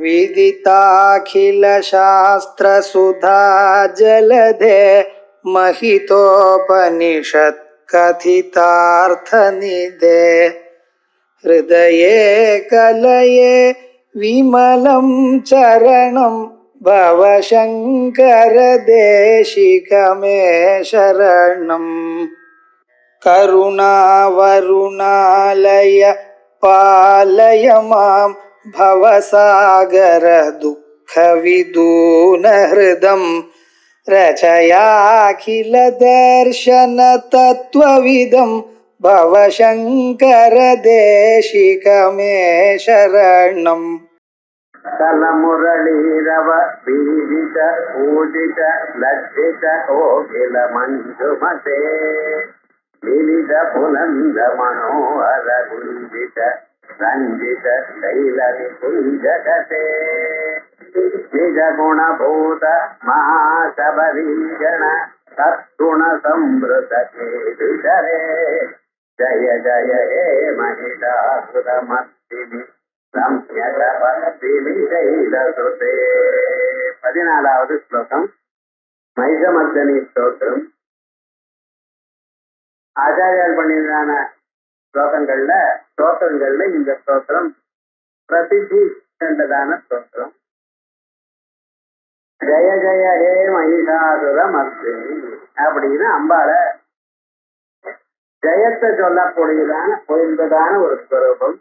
विदिताखिलशास्त्रसुधा जलधे महितोपनिषत् कथितार्थनिधे हृदये कलये विमलं चरणं भवशङ्कर देशिकमे शरणम् करुणावरुणालय पालय मां भवसागर दुःखविदूनहृदं रचयाखिल दर्शन तत्त्वविदं भवशङ्कर देशिकमे शरणम् तलमुरलीरव पीडित पूजित लज्जित कोकिल मंजुमते मिलित पुलंद मनोहर गुंजित रंजित शैल कुंजगते निज गुणभूत महाशबरीगण सद्गुण संवृत केशरे जय जय हे महिषासुरमर्दिनि 14வது ஸ்லோகம் மைஷமர்தனி ஸ்தோத்திரம். ஆச்சாரியால் பண்ணியதான ஸ்தோத்திரங்கள்ல இந்த ஸ்தோத்திரம் பிரசித்தி கண்டதான ஸ்தோத்திரம். ஜெய ஜெய ஹே மகிஷாசுர மர்தினி அப்படின்னு அம்பாள ஜெயத்தை சொல்லக்கூடியதான பொருந்ததான ஒரு ஸ்வரூபம்.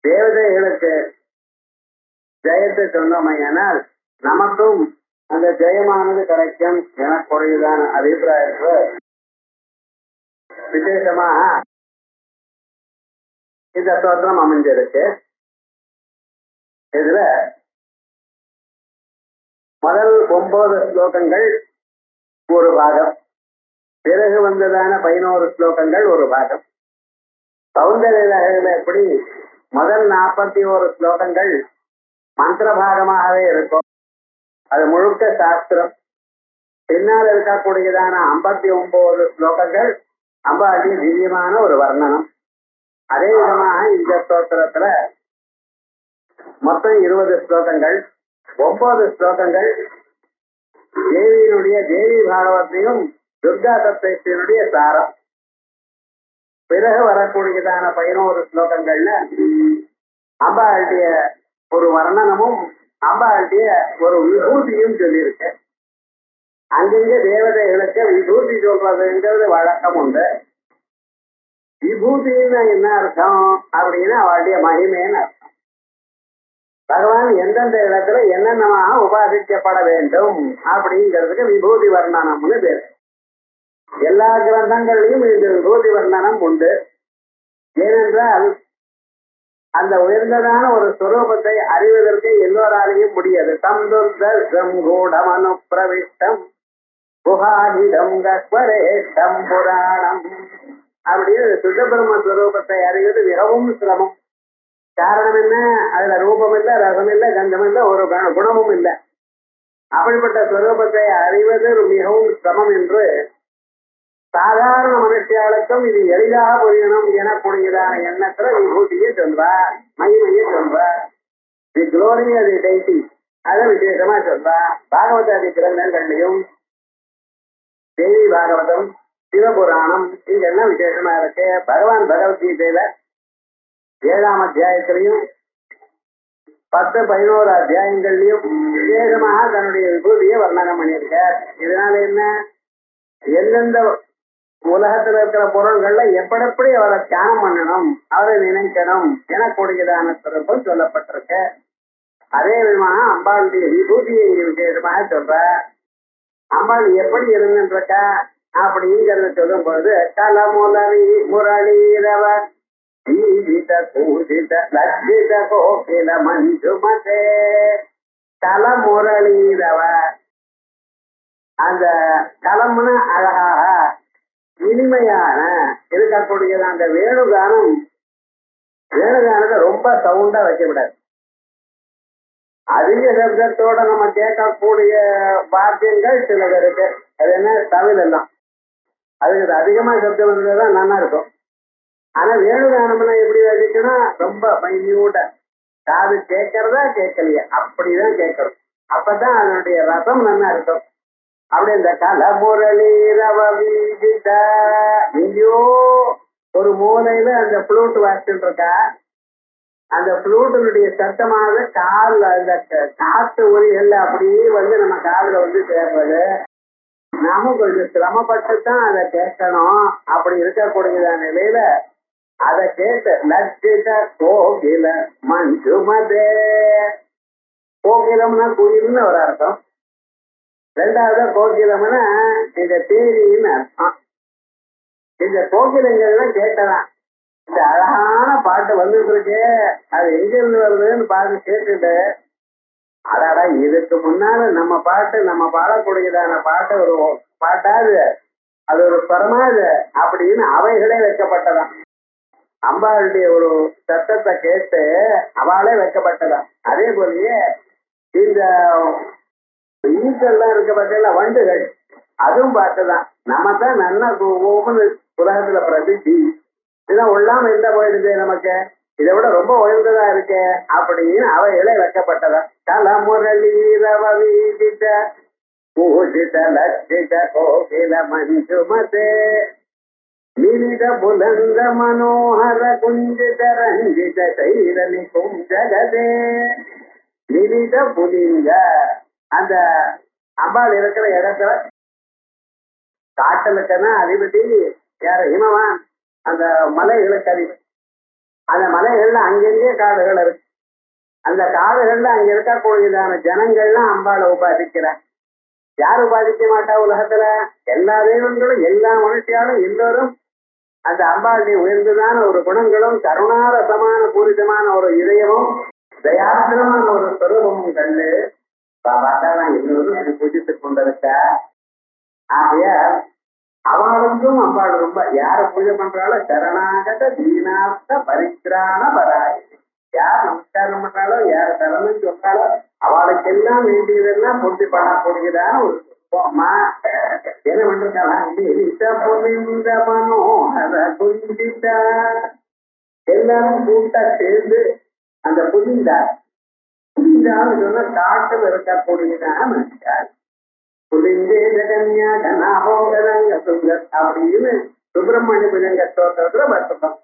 தேவதைகளுக்கு ஜெயத்தை சொன்னோமையானால் நமக்கும் அந்த ஜெயமானது கிடைக்கும் எனக்குரியதான அபிப்பிராயத்துல விசேஷமாக இந்த ஸ்தோத்திரம் அமைஞ்சிருக்கு. இதுல முதல் 9 ஸ்லோகங்கள் ஒரு பாகம், பிறகு வந்ததான 11 ஸ்லோகங்கள் ஒரு பாகம். சௌந்தர்ய எப்படி முதல் 41 ஸ்லோகங்கள் மந்திர பாகமாகவே இருக்கும், அது முழுக்க சாஸ்திரம். பின்னால் இருக்கக்கூடியதான 59 ஸ்லோகங்கள் அம்பாளுடைய திவ்யமான ஒரு வர்ணனம். அதே விதமாக இந்த ஸ்தோத்திரத்துல மொத்தம் 20 ஸ்லோகங்கள், 9 ஸ்லோகங்கள் தேவி பாகவத்தையும் துர்கா சப்தஸ்தியினுடைய சாரம். பிறகு வரக்கூடியதான 11 ஸ்லோகங்கள்ல அம்பாளுடைய ஒரு வர்ணனமும் அம்பாளுடைய ஒரு விபூதியும் சொல்லியிருக்க. அங்கங்க தேவதைகளுக்கு விபூதி சொல்றதுங்கிறது வழக்கம் உண்டு. விபூதின்னு என்ன அர்த்தம் அப்படின்னா அவளுடைய மகிமைன்னு அர்த்தம். பகவான் எந்தெந்த இடத்துல என்னென்னமாக உபாசிக்கப்பட வேண்டும் அப்படிங்கிறதுக்கு விபூதி வர்ணனம்னு பேரு. எல்லா கிரந்தங்களையும் இந்த விபூதி வர்ணனம் உண்டு. ஏனென்றால் அந்த உயர்ந்ததான ஒரு ஸ்வரூபத்தை அறிவதற்கு எல்லோராலையும் முடியாது. தந்துர்தம் கூடமனு பிரவிஷ்டம் குஹாதிடம் கஸ்வரேஷ்டம் புராணம் அப்படின்னு சுத்தபிரம்ம ஸ்வரூபத்தை அறிவது மிகவும் சிரமம். காரணம் என்ன? அதுல ரூபம் இல்லை, ரசம் இல்லை, கந்தம் இல்லை, ஒரு குணமும் இல்லை. அப்படிப்பட்ட ஸ்வரூபத்தை அறிவது மிகவும் சிரமம் என்று சாதாரண மனுஷியாளுக்கும் இது எளிதாக புரியணும் எனக்கூடியதான எண்ணத்துல விபூதியை சொல்வார், மகிமையை சொல்வார். தி குளோரி அது டைட்டி அதை விசேஷமா சொல்வார். பாகவதாதி கிரந்தங்கள்லையும் தேவி பாகவதம், சிவபுராணம் இதெல்லாம் விசேஷமா இருக்கு. பகவான் பகவத்கீதையில 7ஆம் அத்தியாயத்திலையும் 10-11 அத்தியாயங்கள்லையும் விசேஷமாக தன்னுடைய விபூதியை வர்ணனம் பண்ணியிருக்கார். இதனால என்ன? எந்தெந்த உலகத்துல இருக்கிற பொருள்கள்ல எப்படி அவரை தியானம் பண்ணணும், அவரை நினைக்கணும் எனக்கூடியதான சிறப்பும் சொல்லப்பட்டிருக்கு. அதே விதமாக அம்பாளுடைய விபூதியை இங்க விசேஷமாக சொல்ற. அம்பாள் எப்படி இருந்துருக்கா அப்படிங்கிறத சொல்லும் பொழுது கலமுலவி முரளீரவ ஜீவித பூஜித லஜ்ஜித கோகில மஞ்சுமதே. கலமுரளீரவ, அந்த களம்னு அழகாக இனிமையான இருக்கக்கூடியது. அந்த வேணுகானத்தை ரொம்ப சவுண்டா வைக்கப்படாது. அதிக சப்தத்தோட நம்ம கேட்கக்கூடிய வாக்கியங்கள் சிலது இருக்கு. அது என்ன? தமிழ் எல்லாம் அதுக்கு அதிகமா சப்தம் இருந்ததுதான் நல்லா இருக்கும். ஆனா வேணுகானம்னா எப்படி வாசிக்கணும்? ரொம்ப மைன்யூட்டா காது கேட்கறதா கேட்கலையா அப்படிதான் கேட்கணும். அப்பதான் அதனுடைய ரசம் நல்லா இருக்கும். அப்படி இந்த கலமுரளி ரவ வீதித எங்கேயோ ஒரு மூலையில அந்த ஃப்ளூட் வாசிச்சுட்டு இருக்கா. அந்த ஃப்ளூட்டினுடைய சத்தமாக கால் அந்த காத்து ஒலிகள்ல அப்படியே வந்து நம்ம காதுல வந்து சேர்றது. நாம கொஞ்சம் சிரமப்பட்டுதான் அதை கேட்கணும். அப்படி இருக்கக்கூடிய நிலையில அதை கேட்டு லட்சித கோகில மஞ்சுமதே. கோகிலம்னா குயில்னு ஒரு அர்த்தம். ரெண்டாவது கோகிலம்னா இந்த தேனின்னு அர்த்தம். இந்த கோகிலங்கள்லாம் கேட்டதான் இந்த அழகான பாட்டு வந்துட்டு இருக்கு. அது எங்க இருந்து வருதுன்னு பார்த்து கேட்டுட்டு அடாடா இதுக்கு முன்னால நம்ம பாட்டு நம்ம பாடக்கூடியதான பாட்டு ஒரு பாட்டாது அது ஒரு பரமாது அப்படின்னு அவைகளே வைக்கப்பட்டதான். அம்பாளுடைய ஒரு சத்தத்தை கேட்டு அவளே வைக்கப்பட்டதான். அதே போலயே இந்த ஈக்கெல்லாம் இருக்க பட்சல வண்டுகள் அதுவும் பார்த்துதான் நம்ம தான் நல்லா ஒவ்வொரு உலகத்துல பிரசித்தி. இதெல்லாம் உள்ளாம இருந்தா போயிடுது நமக்கு, இதை விட ரொம்ப உயர்ந்ததா இருக்கு அப்படின்னு அவைகளே வைக்கப்பட்டதா. கலமுரளி ரவ வீதித பூஜித லட்சித கோகில மஞ்சுமதே நிலித புலந்த மனோஹர குஞ்சித ரஞ்சித சைரலி குஞ்சகதே. நிலித புலிங்க அந்த அம்பாள் இருக்கிற இடத்துல காட்டலுக்குன்னா அதிபதி யார ஹிமவான், அந்த மலைகளுக்கு அதிபதி. அந்த மலைகள்ல அங்கங்கே காடுகள் இருக்கு. அந்த காடுகள்ல அங்க இருக்கக்கூடியதான ஜனங்கள்லாம் அம்பாளை உபாதிக்கிறார். யார் உபாதிக்க மாட்டா உலகத்துல? எல்லா தெய்வங்களும் எல்லா மனுஷியாலும் எல்லோரும் அந்த அம்பாளுடைய உயர்ந்ததான ஒரு குணங்களும் கருணாரசமான பூரிதமான ஒரு இதயமும் தயாத்திரமான ஒரு ஸ்வரூபமும் கண்டு பாபாதான் எல்லோரும் பூஜித்துக் கொண்டிருக்க. ஆகையால் அவளுக்கும் அம்பாள் ரொம்ப யார பூஜை பண்றாலும் சரணாகத தீனார்த்த பரித்ராண பராய். யார் நமஸ்காரம் பண்றாலோ யார் சரணம் சொல்றாலோ அவளுக்கெல்லாம் வேண்டியதெல்லாம் பூர்த்தி பண்ணக்கூடியதான ஒரு அம்மா என்ன பண்றாங்க. எல்லாரும் கூட்டா சேர்ந்து அந்த புதிந்தான்னு சொன்ன காட்டில் இருக்கக்கூடியதான மனுஷார் அப்படின்னு சுப்பிரமணிய புஜங்க ஸ்தோத்திரத்துல பார்த்துட்டோம்.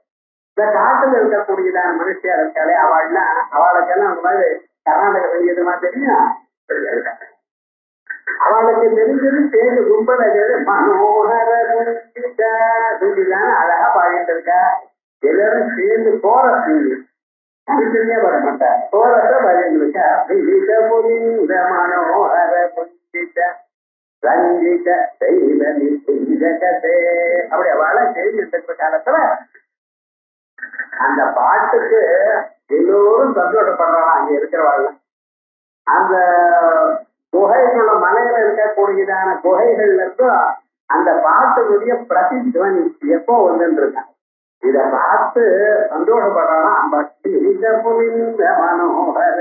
இந்த காட்டுல இருக்கக்கூடியதான மனுஷியா இருக்காளே அவள்னா அவளுக்கெல்லாம் அந்த மாதிரி கர்நாடக சங்கீதமா தெரியும். அவளுக்கு தெரிஞ்சது சேர்ந்து கும்பல மனோகர அழகா பாடிட்டு இருக்கா. எல்லாரும் சேர்ந்து போற தனித்தனியா பாட மாட்டா, போறத பாடிட்டு இருக்கா. மனோகர குஞ்சித ரஞ்சித சைலலி குஞ்சகதே அப்படி அவளை செய்திட்டு இருக்க காலத்துல அந்த பாட்டுக்கு எல்லோரும் சந்தோஷப்படுறாங்க. அங்க இருக்கிறவாள் அந்த குகைகளோட மலையில இருக்கக்கூடியதான குகைகள்ல இருந்து அந்த பாட்டுடைய பிரதித்வனி எப்போ வந்துட்டு இருக்காங்க. இத பார்த்து சந்தோஷப்படுறான். மனோகர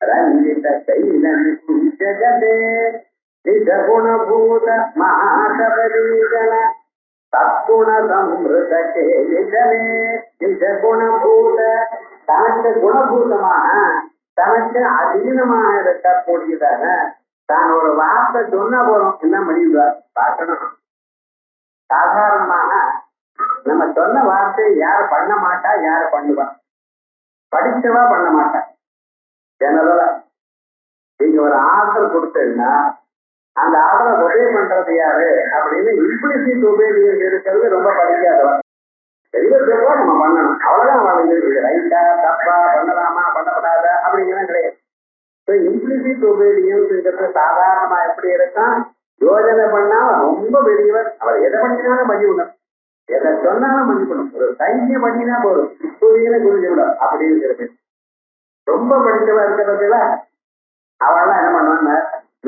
ரஞ்சித சைலலி குஞ்சகதே நிஜகுணபூத மகாசபரீகன சத்குண சம்ருத கேலிகனே. நிஜகுணபூத தனக்கு குணபூதமாக தனக்கு அதீனமாக இருக்கக்கூடியதாக தான் ஒரு வார்த்தை சொன்ன போறோம் என்ன முடிவார் பார்க்கணும். சாதாரணமாக நம்ம சொன்ன வார்த்தை யார் பண்ண மாட்டா, யார் பண்ணுவா? படிச்சவா பண்ண மாட்டா. ஜெனரலா நீங்க ஒரு ஆர்டர் கொடுத்தீங்கன்னா அந்த ஆர்டரை ஒபே பண்றது யாரு அப்படின்னு இம்ப்ளிசிட் ஒபீடியன்ஸ் இருக்கிறது ரொம்ப படிக்காதவன். தெளிவா நம்ம பண்ணணும், அவ்வளவுதான். அவளுக்கு ரைட்டா தப்பா பண்ணலாமா பண்ணப்படாத அப்படிங்கிறது கிடையாது. இம்ப்ளிசிட் ஒபீடியன்ஸ்ங்கிறது சாதாரணமா எப்படி இருக்கும்? யோஜனை பண்ணா ரொம்ப பெரியவர், அவர் எதை பண்ணினாலும் பண்ணி விடணும், எதை சொன்னாலும் பண்ணி விடணும், ஒரு சைக்கிய பண்ணினா போதும் இப்போதையில குறிஞ்சு விடும் அப்படி இருக்கிறது. ரொம்ப படித்தவா இருக்கிறதுல அவெல்லாம் என்ன பண்ணுவாங்க,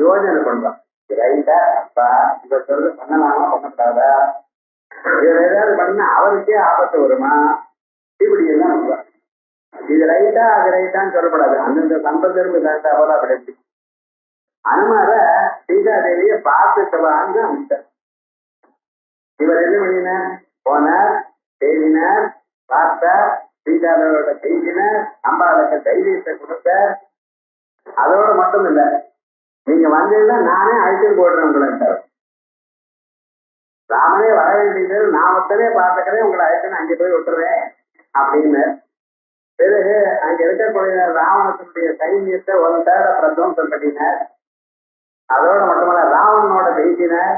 யோஜனை பண்ணுவான். ரைட்டா அப்பா இவர் சொல்றது பண்ணலாமா பண்ணக்கூடாதா, இவர் ஏதாவது பண்ணா அவருக்கே ஆபத்து வருமா, இப்படி எல்லாம் பண்ணுவான். இது ரைட்டா அது ரைட்டான்னு சொல்லப்படாது, அந்தந்த சம்பந்தருக்கு கரெக்டா அவதான் கிடைச்சி. அனுமார சீதாதேவிய பார்த்துட்டு வாங்க அமைச்சார். இவர் என்ன பண்ணின போனார், தேடினார், பார்த்தார், சீதாதேவியோட பேசினார், அம்பாளுக்கு தைரியத்தை கொடுத்தார். அதோட மட்டும் இல்ல, நீங்க வந்தீங்கன்னா நானே அழைச்சிட்டு போடுறேன் உங்களை. ராமனே வர வேண்டியது, நான் ஒருத்தனே பார்த்துக்கிறேன், உங்களை அழைச்சுன்னு அங்கே போய் விட்டுறேன் அப்படின்னு. பிறகு அங்க இருக்கக்கூடிய ராவணத்தினுடைய சைன்யத்தை ஒரு தேட பிரத்வம்சம் பண்ணினார். அதோட மட்டுமல்ல, ராவணனோட பேசினார்.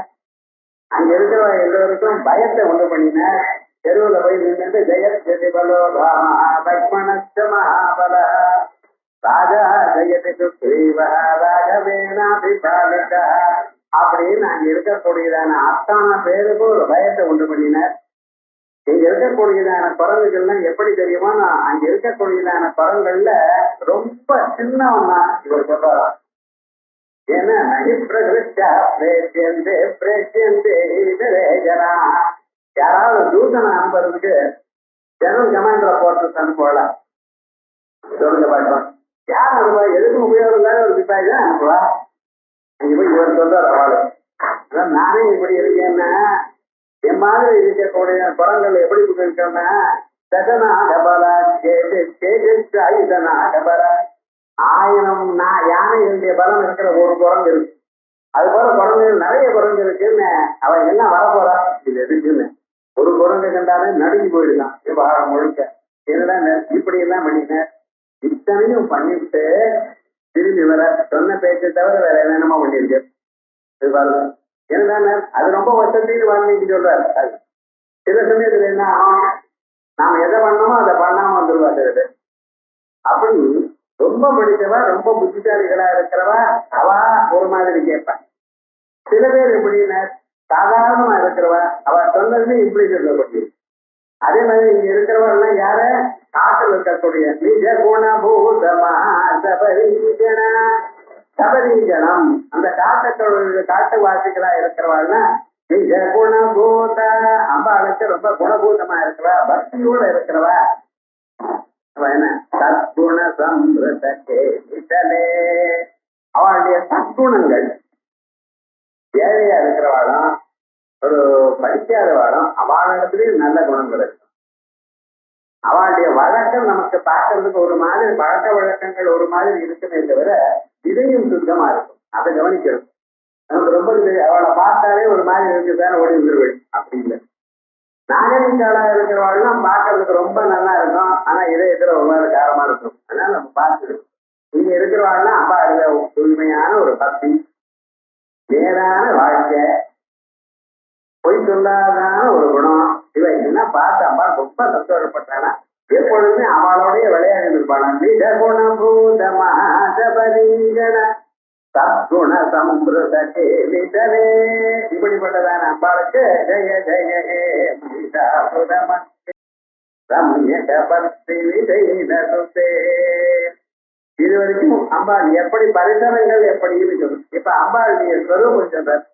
அங்க இருக்கிற எல்லோருக்கும் பயத்தை உண்டு பண்ணினார். தெருவில் போய் நின்று ஜெயத் ஜெதிபலோ ராம லக்ஷ்மணஸ்ச மகாபல ராஜா ஜெயதி சுக்ரீவ ராகவேணாபிபாலிகா அப்படின்னு அங்க இருக்கக்கூடியதான அத்தனை பேருக்கு ஒரு பயத்தை உண்டு பண்ணினார். இங்க இருக்கக்கூடியதான குரங்குகள்லாம் எப்படி தெரியுமா, அங்க இருக்கக்கூடியதான குரங்கள்ல ரொம்ப சின்னவன் தான் இவர் சொல்றாராம். ஏன்னா யாராவது தூசனை அனுப்புறதுக்கு ஜனம் கமாண்டரை போட்டு அனுப்புவா சொல்லுங்க பார்க்கலாம். யார் அனுப்புவா? எதுக்கும் உபயோகம் இல்லாத ஒரு சிப்பாய் தான் அனுப்புவா. அங்க போய் இவர் சொல்றாரு அவளு. அதான் நானே இப்படி இருக்கேன்னா, என் மாதிரி இருக்கக்கூடிய குரங்கள் எப்படி இருக்கோம்னா, சகனாகபலா ஆயுதனாகபலா 1000 யானைகளுடைய பலம் இருக்கிற ஒரு குரங்கு இருக்கு. அது போல குரங்குகள் நிறைய குரங்கு இருக்குன்னு அவன் எல்லாம் வரப்போறா. இது எதுக்குன்னு ஒரு குரங்கு கண்டாலே நடுங்கி போயிடலாம் விவகாரம் முழுக்க. என்னடா இப்படி எல்லாம் பண்ணினேன், இத்தனையும் பண்ணிட்டு திரும்பி வர சொன்ன பேச்சை தவிர வேற என்னென்னமா பண்ணிருக்கு. என்னடா அது ரொம்ப வருஷத்தையும் வாங்கிட்டு சொல்றாரு. சில சமயத்துல என்ன ஆகும், நாம எதை பண்ணோமோ அதை பண்ணாம வந்துருவாரு. அப்படி ரொம்ப படித்தவா, ரொம்ப புத்திசாலிகளா இருக்கிறவா அவ ஒரு மாதிரி கேட்பான். சில பேர் எப்படின்னா சாதாரணமா இருக்கிறவா, அவ சொன்னது இப்படி சொல்லக்கூடிய. அதே மாதிரி இங்க இருக்கிறவெல்லாம் யார காட்டில் இருக்கக்கூடிய நிஜ குணபூதமா சபரீஜனம், அந்த காட்டு வாசிகளா இருக்கிறவாள்னா நிஜ குணபூத, அம்பாளுக்கு ரொம்ப குணபூதமா இருக்கிறவா, பக்தியோட இருக்கிறவா. என்ன சத்குண சம்பிரதே, அவளுடைய சத்குணங்கள் ஏழையா இருக்கிறவாளும் ஒரு படிக்காதவாளும் அவளிடத்துலயும் நல்ல குணங்கள் இருக்கும். அவளுடைய வழக்கம் நமக்கு பார்க்கறதுக்கு ஒரு மாதிரி, பழக்க வழக்கங்கள் ஒரு மாதிரி இருக்குமே தவிர இதையும் சுத்தமா இருக்கும். அதை கவனிக்கணும். நமக்கு ரொம்ப அவளை பார்த்தாலே ஒரு மாதிரி இருக்குதான் ஓடி வந்துருவேன் அப்படி இல்லை. நாகரிகாலா இருக்கிறவாள்லாம் பார்க்கறதுக்கு ரொம்ப நல்லா இருக்கும், ஆனா இதை இருக்கிற ஒரு மாதிரி காரமா இருக்கும். அதனால நம்ம பார்த்துக்கணும். இங்க இருக்கிறவாள்லாம் அப்பா இருக்கிற தூய்மையான ஒரு பக்தி, நேரான வாழ்க்கை, பொய் சொல்லாதான ஒரு குணம், இவை எல்லாம் பார்த்து அம்மா ரொம்ப சந்தோஷப்பட்டானா எப்பொழுதுமே அவளோடைய விளையாடி இருப்பாளாம். நிஜ குணபூத மகாசபரீஜன சத்குண சம்பிரதே நிதலே. இப்படிப்பட்டதான அம்பாளுக்கு ஜெய ஜெய ஹே இது வரைக்கும் அம்பாள் எப்படி பரிசனங்கள் எப்படி சொல்லணும். இப்ப அம்பாளுடைய ஸ்வரூபம் சொல்றார்.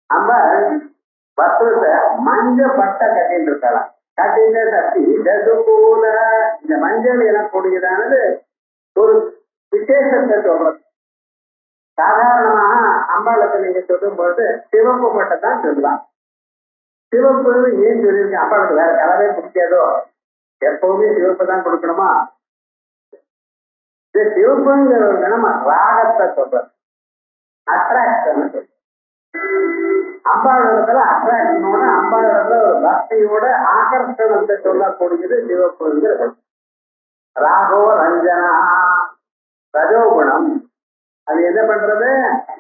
அம்பாள் வஸ்திரத்தை மஞ்ச பட்டை கட்டிட்டு இருக்கலாம். இந்த மஞ்சள் எனக்கூடியதானது ஒரு விசேஷத்தை சொல்றது. சாதாரணமாக அம்பாளுக்கு நீங்க சொல்லும் போது சிவப்பு பட்டை தான் சொல்லலாம். சிவப்பு ஏன் சொல்லியிருக்கு? அம்பாளுக்கு வேற கலரே பிடிக்காதோ? எப்பவுமே சிவப்பு தான் கொடுக்கணுமா? இந்த சிவப்புங்கிற ஒரு நம்ம ராகத்தை சொல்றது, அட்ராக்ஷன் சொல்றது. அம்பாளிடத்துல அட்ராக்ஷனோட, அம்பாளிடத்துல ஒரு பக்தியோட ஆகர்ஷணத்தை சொல்லக்கூடியது சிவப்புங்கிற ராகோ ரஞ்சனா ரஜோகுணம். அது என்ன பண்றது?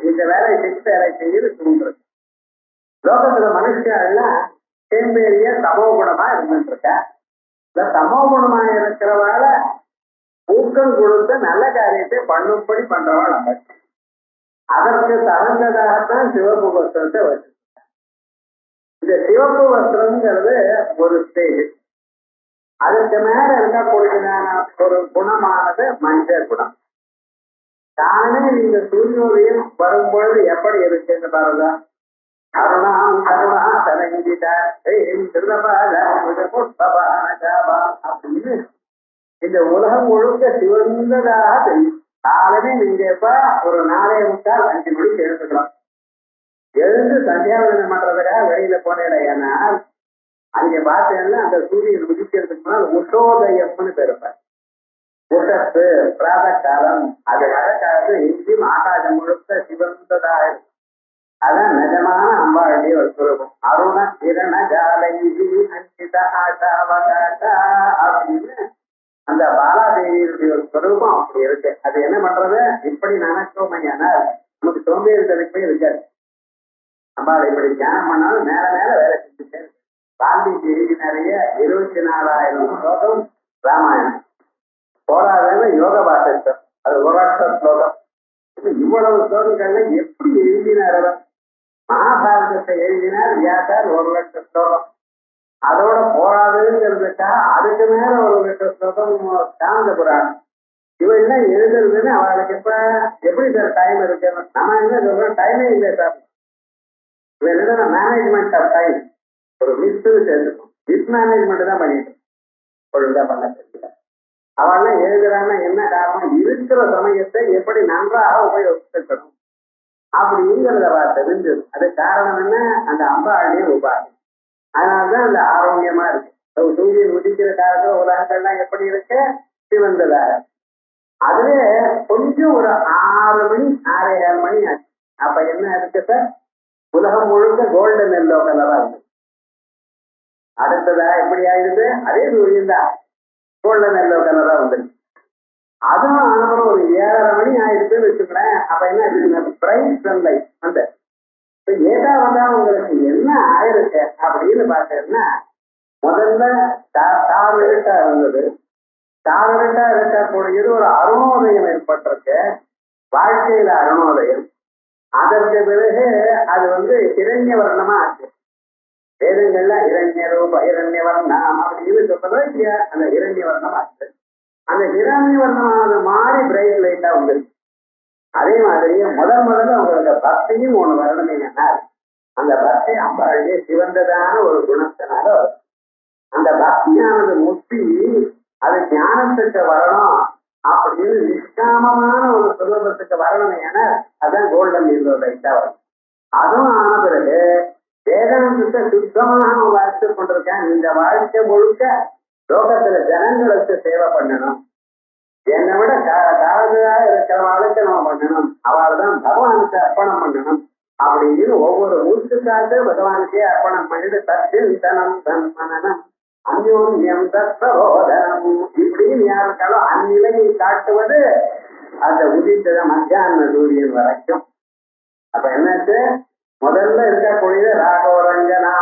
இந்த வேலை செஞ்சு வேலை செய்யுது தூண்டுறது. லோகத்துல மனுஷன் எல்லாம் சேம்பேரிய சமோ குணமா இருந்துட்டு இருக்க. இந்த சமோ குணமா இருக்கிறவால ஊக்கம் கொடுத்து நல்ல காரியத்தை பண்ணும்படி பண்றவாள் நம்ம. அதற்கு தகுந்ததாகத்தான் சிவப்பு வஸ்திரத்தை வச்சிருக்க. இந்த சிவப்பு வஸ்திரம்ங்கிறது ஒரு ஸ்டேஜ். அதுக்கு மேல இருக்கக்கூடியதான ஒரு குணமானது மஞ்சள் குணம். தானே நீங்க சூரியோதயம் வரும்பொழுது எப்படி இருக்குன்னு பாருங்க. கருணாம் கருணா தரங்கிட்ட அப்படின்னு இந்த உலகம் முழுக்க சிவந்ததாக தெரியும். காலமே நீங்க எப்ப ஒரு 4:45 மணிக்கு எழுந்துக்கலாம். எழுந்து சந்தியாவதனம் பண்றதுக்காக வெளியில போனேன். ஏன்னா அங்க பார்த்தேன்னா அந்த சூரியன் உதிக்கிறதுக்கு முன்னால் உஷோதயம்னு பெருப்பார். உஷத்து பிராத காலம், அது வடக்காலத்து எங்கேயும் ஆகாசம் முழுக்க சிவந்ததாக இருக்கும். அதான் நிஜமான அம்பாளுடைய ஒரு சுரூபம். அருண கிரண ஜாலை அஞ்சித ஆஷாவகாஷா அப்படின்னு அந்த பாலாதேவியுடைய ஒரு சுரூபம் அப்படி இருக்கு. அது என்ன பண்றது? இப்படி நினைச்சோமையானால் நமக்கு சோம்பேறித்தனமே இருக்காது. அம்பாள் இப்படி தியானம் பண்ணாலும் மேல மேல வேலை செஞ்சுட்டேன். வால்மீகி எழுதினாரிய 24,000 ஸ்லோகம் ராமாயணம். போராதவங்க யோக பாசம், அது ஒரு லட்சம் ஸ்லோகம். இவ்வளவு ஸ்லோகங்கள்ல எப்படி எழுதினார்? மகாபாரதத்தை எழுதினார் வியாசர் 1 லட்சம் ஸ்லோகம். அதோட போராதுங்கிறதுக்கா அதுக்கு மேல 1 லட்சம் ஸ்லோகம் சாந்த புராணம். இவெல்லாம் எழுதுறதுன்னு அவளுக்கு இப்ப எப்படி சார் டைம் இருக்கு? நம்ம என்ன சொல்றோம், டைமே இல்லை சார். இவன் என்ன மேனேஜ்மெண்ட் ஆஃப் டைம் ஒரு மிஸ் சேர்த்துக்கும். மிஸ்மேனேஜ்மெண்ட் தான் பண்ணிட்டு ஒழுங்கா பண்ண தெரியல. அவெல்லாம் எழுதுறான்னா என்ன காரணம்? இருக்கிற சமயத்தை எப்படி நன்றாக உபயோகிக்கணும் அப்படிங்கிறத தெரிஞ்சது. அது காரணம் என்ன? அந்த அம்பாளுடைய உபாதி. அதனாலதான் அந்த ஆரோக்கியமா இருக்கு. சூரியன் உதிக்கிற காலத்துல உலகங்கள்லாம் எப்படி இருக்கு? சிவந்ததா. அதுல கொஞ்சம் ஒரு 6 மணி 6:30 மணி ஆச்சு. அப்ப என்ன இருக்கு சார்? உலகம் முழுக்க கோல்டன் எல்லோ கலரா இருக்கு. அடுத்ததா எப்படி ஆயிடுது? அதே சூரியன் தான் கோல்டன் எல்லோ கலரா வந்துருக்கு. அதுவும் ஆனப்புறம் ஒரு 7:30 மணி ஆயிடுச்சுன்னு வச்சுக்கிறேன். அப்ப என்ன பிரைட் சன்லைட் அந்த ஏதா வந்தா உங்களுக்கு என்ன ஆயிருக்கு அப்படின்னு பார்த்தேன்னா, முதல்ல தாவிரட்டா இருந்தது. தாவிரட்டா இருக்கக்கூடியது ஒரு அருணோதயம் ஏற்பட்டிருக்கு. வாழ்க்கையில அருணோதயம். அதற்கு பிறகு அது இரண்ய வர்ணமா ஆச்சு. வேதங்கள்ல இரண்ய ரூப இரண்ய வர்ணம் அப்படின்னு சொல்றது அந்த இரண்ய வர்ணம் ஆச்சு. அந்த இரண்ய வர்ணமானது மாறி பிரைட் லைட்டா வந்துருக்கு. அதே மாதிரியே முதல்ல உங்களுக்கு பக்தியும் ஒண்ணு வரணுமேனா, அந்த பக்தி அம்பாளுடைய சிவந்ததான ஒரு குணத்தினால அந்த பக்தியானது முத்தி அது ஞானத்துக்கு வரணும் அப்படின்னு நிஷ்காமமான ஒரு சுரூபத்துக்கு வரணும். ஏன்னா அதான் கோல்டன் எல்லோ லைட்டா வரும். அதுவும் ஆன பிறகு வேதாந்தத்தை சுத்தமாக வாழ்த்து கொண்டிருக்கேன். இந்த வாழ்க்கை முழுக்க லோகத்துல ஜனங்களுக்கு சேவை பண்ணணும். என்னை விட தாழ்ந்ததா இருக்கிறவங்களுக்கு நம்ம பண்ணணும். அவள் தான் பகவானுக்கு அர்ப்பணம் பண்ணணும் அப்படின்னு ஒவ்வொரு மூச்சுக்காக பகவானுக்கே அர்ப்பணம் பண்ணிட்டு தனம் தன்மனம் அந்யோன்யம் தத்ரோதனம் இப்படின்னு யாருக்காலும் அந்நிலையை காட்டுவது அந்த உதித்தத மத்தியான சூரியன் வரைக்கும். அப்ப என்னாச்சு? முதல்ல இருக்கக்கூடிய ராகவரஞ்சனா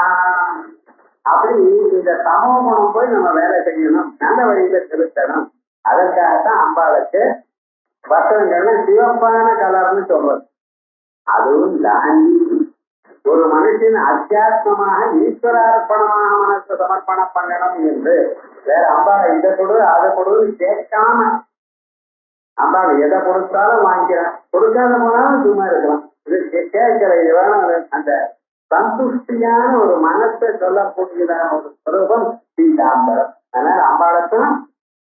அப்படி இந்த சமூகம் போய் நம்ம வேலை செய்யணும், நல்ல வழியில திருத்தணும். அதற்காகத்தான் அம்பாளுக்கு வசனங்கள்ல சிவப்பான கலர்னு சொல்றது. அதுவும் தாண்டி ஒரு மனுஷன் அத்தியாத்மமாக ஈஸ்வரார்ப்பணமாக மனசு சமர்ப்பணம் பண்ணணும் என்று வேற அம்பாளை இதை கொடு அதை கொடுன்னு கேட்காம அம்பாளை எதை கொடுத்தாலும் வாங்கிக்கிறான், கொடுக்காத போனாலும் சும்மா இருக்கலாம். இது கேட்கிற வேணும். அந்த சந்துஷ்டியான ஒரு மனத்தை சொல்லக்கூடியதான ஒரு சுரூபம் பீதாம்பரம். அதனால அம்பாளத்தான்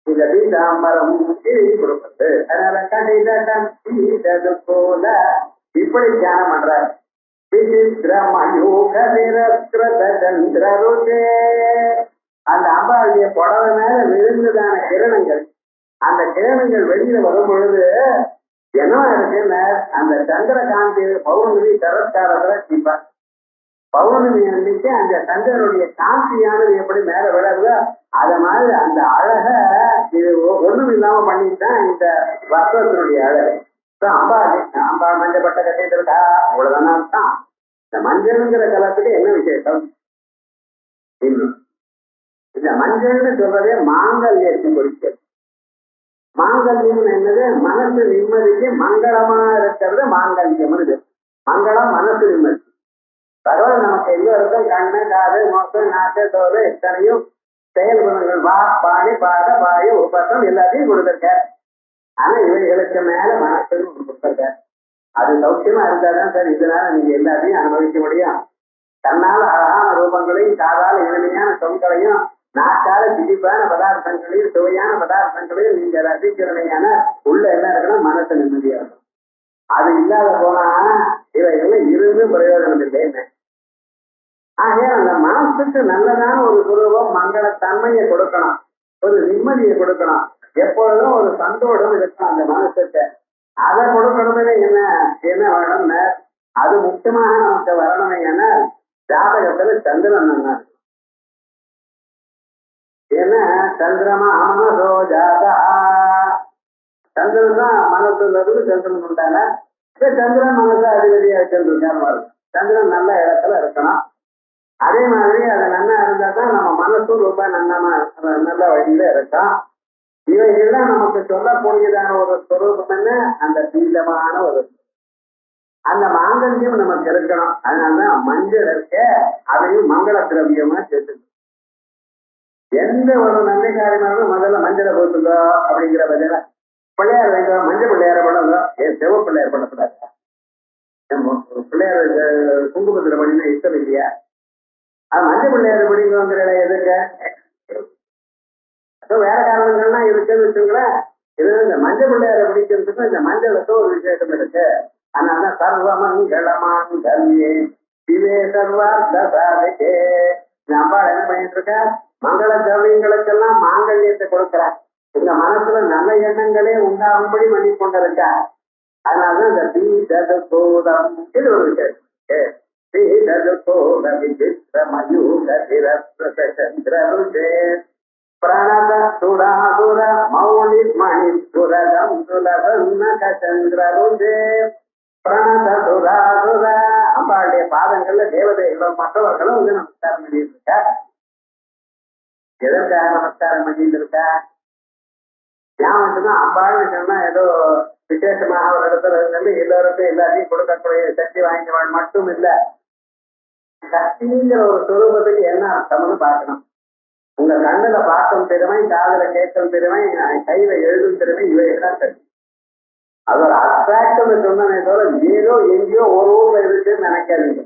இந்த பீதாம்பரம் கொடுப்பது. அதனால கடிதம் போல இப்படி தியானம் பண்றாரு. அந்த அம்பாளுடைய புடவை மேல விழுந்ததான கிரணங்கள், அந்த கிரணங்கள் வெளியில வரும் பொழுது என்ன இருக்குன்னு அந்த சந்திரகாந்தி பௌர்ணமி சரத்காலத்துல தீபா பௌர்ணமி அன்னைக்கு அந்த சந்திரனுடைய காந்தியானது எப்படி மேல விழாதோ அத மாதிரி அந்த அழக இது ஒண்ணும் இல்லாம பண்ணிட்டுதான் இந்த வஸ்திரத்தினுடைய அழகு. அம்பா மஞ்சள் பட்டை கட்டிட்டு இருக்கா, அவ்வளவுதான் தான். இந்த மஞ்சள்ங்கிற கலத்துக்கு என்ன விசேஷம்? இந்த மஞ்சள்னு சொல்றதே மாங்கல்யத்தை குறிக்கிறது. மாங்கல்யம் என்னது? மனசு நிம்மதிக்கு மங்களமா இருக்கிறது மாங்கல்யம். மங்களம் மனசு நிம்மதி. பகவான் நமக்கு எல்லோருக்கும் கண்ணு காது மூக்கு நாக்கு தோல் எத்தனையும் செயல் குணங்கள் வா பாணி பாத வாயு உபசம் எல்லாத்தையும் கொடுத்துருக்க. ஆனா இவைகளுக்கு மேல மனசு கொடுத்துருக்க. அது சௌக்கியமா இருந்தாதான் சார் இதனால நீங்க எல்லாத்தையும் அனுபவிக்க முடியும். கண்ணால் அழகான ரூபங்களையும் காதால் எளிமையான சொற்களையும் நாட்டால திதிப்பான பதார்த்தங்களையும் சுவையான பதார்த்தங்களையும் நீங்க ரசிக்கிறனையான உள்ள என்ன இருக்கணும், மனசு நிம்மதியா இருக்கும். அது இல்லாத போனா இவைகளை இருந்து பிரயோஜனம் இல்லைன்னு. ஆகவே அந்த மனசுக்கு நல்லதான ஒரு சுரூபம் மங்களத்தன்மையை கொடுக்கணும், ஒரு நிம்மதியை கொடுக்கணும், எப்பொழுதும் ஒரு சந்தோஷம் இருக்கணும் அந்த மனசுக்கு. அதை கொடுக்கணும்னு என்ன என்ன வரணும்னு, அது முக்கியமாக நமக்கு வரணுமே என ஜாதகத்துல சந்திரன் என்ன, ஏன்னா சந்திரமா மனசோ ஜாதா, சந்திரன் தான் மனசுல இருந்து சந்திரன் உண்டான சந்திரன் மனசு அதிபதியா வச்சிருக்காரு. சந்திரன் நல்ல இடத்துல இருக்கணும். அதே மாதிரி அது நல்லா இருந்தா தான் நம்ம மனசும் ரொம்ப நல்ல வழியில இருக்கும். இவைகள்லாம் நமக்கு சொல்லக்கூடியதான ஒரு ஸ்வரூபம் என்ன, அந்த பீஜமான ஒரு அந்த மாங்கல்யம் நமக்கு இருக்கணும். அதனாலதான் மஞ்சள் இருக்க அதையும் மங்கள திரவியமா சேர்த்து எந்த ஒரு நல்ல காரியமானாலும் முதல்ல மஞ்சளை போட்டுதோ அப்படிங்கிற பதில பிள்ளையார் வேண்டும், மஞ்சள் பிள்ளையார பண்ணுங்க, ஏன் செவ பிள்ளையார் பண்ணக்கூடாது. பிள்ளையார் குங்குமத்துல பண்ணினா இஷ்டம் இல்லையா? அது மஞ்சள் பிள்ளையார் பிடிங்கிற எதுக்கு வேற காரணங்கள்லாம் இருக்குன்னு வச்சுங்களேன். இது இந்த மஞ்சள் பிள்ளையார பிடிக்கிறதுக்கு இந்த மஞ்சளுக்கு ஒரு விசேஷம் இருக்கு. அதனால சர்வமங்கலமான் கல்வியே சிவே சர்வார்த்த சாதிக்கே அம்பாள் என்ன பண்ணிட்டு இருக்க, மங்கள திரவியங்களுக்கெல்லாம் மாங்கல்யத்தை கொடுக்கிறார். இந்த மனசுல நல்ல எண்ணங்களே உண்டாகும்படி பண்ணி கொண்டிருக்கா. அதனாலதான் இந்த தீதூதம் இது ஒரு விசேஷம். பிரணத சுடாசுர மௌலி மணி சுரதம் சுலபந்தே பிரணத சுராசுர அம்பாளுடைய பாதங்கள்ல தேவதைகளும் மற்றவர்களும் வந்து நமஸ்காரம் பண்ணிட்டு இருக்கா. எதற்காக நமஸ்காரம் பண்ணிட்டு இருக்கா? ஞாபகம்னா அம்பாள்னு சொன்னா ஏதோ விசேஷமாக ஒரு இடத்துல இருந்து எல்லோருக்கும் எல்லாத்தையும் கொடுக்கக்கூடிய சக்தி வாங்கினவள் மட்டும் இல்ல. சக்திங்கிற ஒரு சுரூபத்துக்கு என்ன அர்த்தம்னு பார்க்கணும். உங்க கண்ணுல பார்க்கும் திறமை, காதல கேட்கும் திறமை, கையில எழுதும் திறமை, இவையெல்லாம் சக்தி. அது ஒரு அட்ராக்டிவ் சொன்னே தவிர ஏதோ எங்கேயோ ஒரு ஊர்ல இருக்குன்னு நினைக்காதீங்க.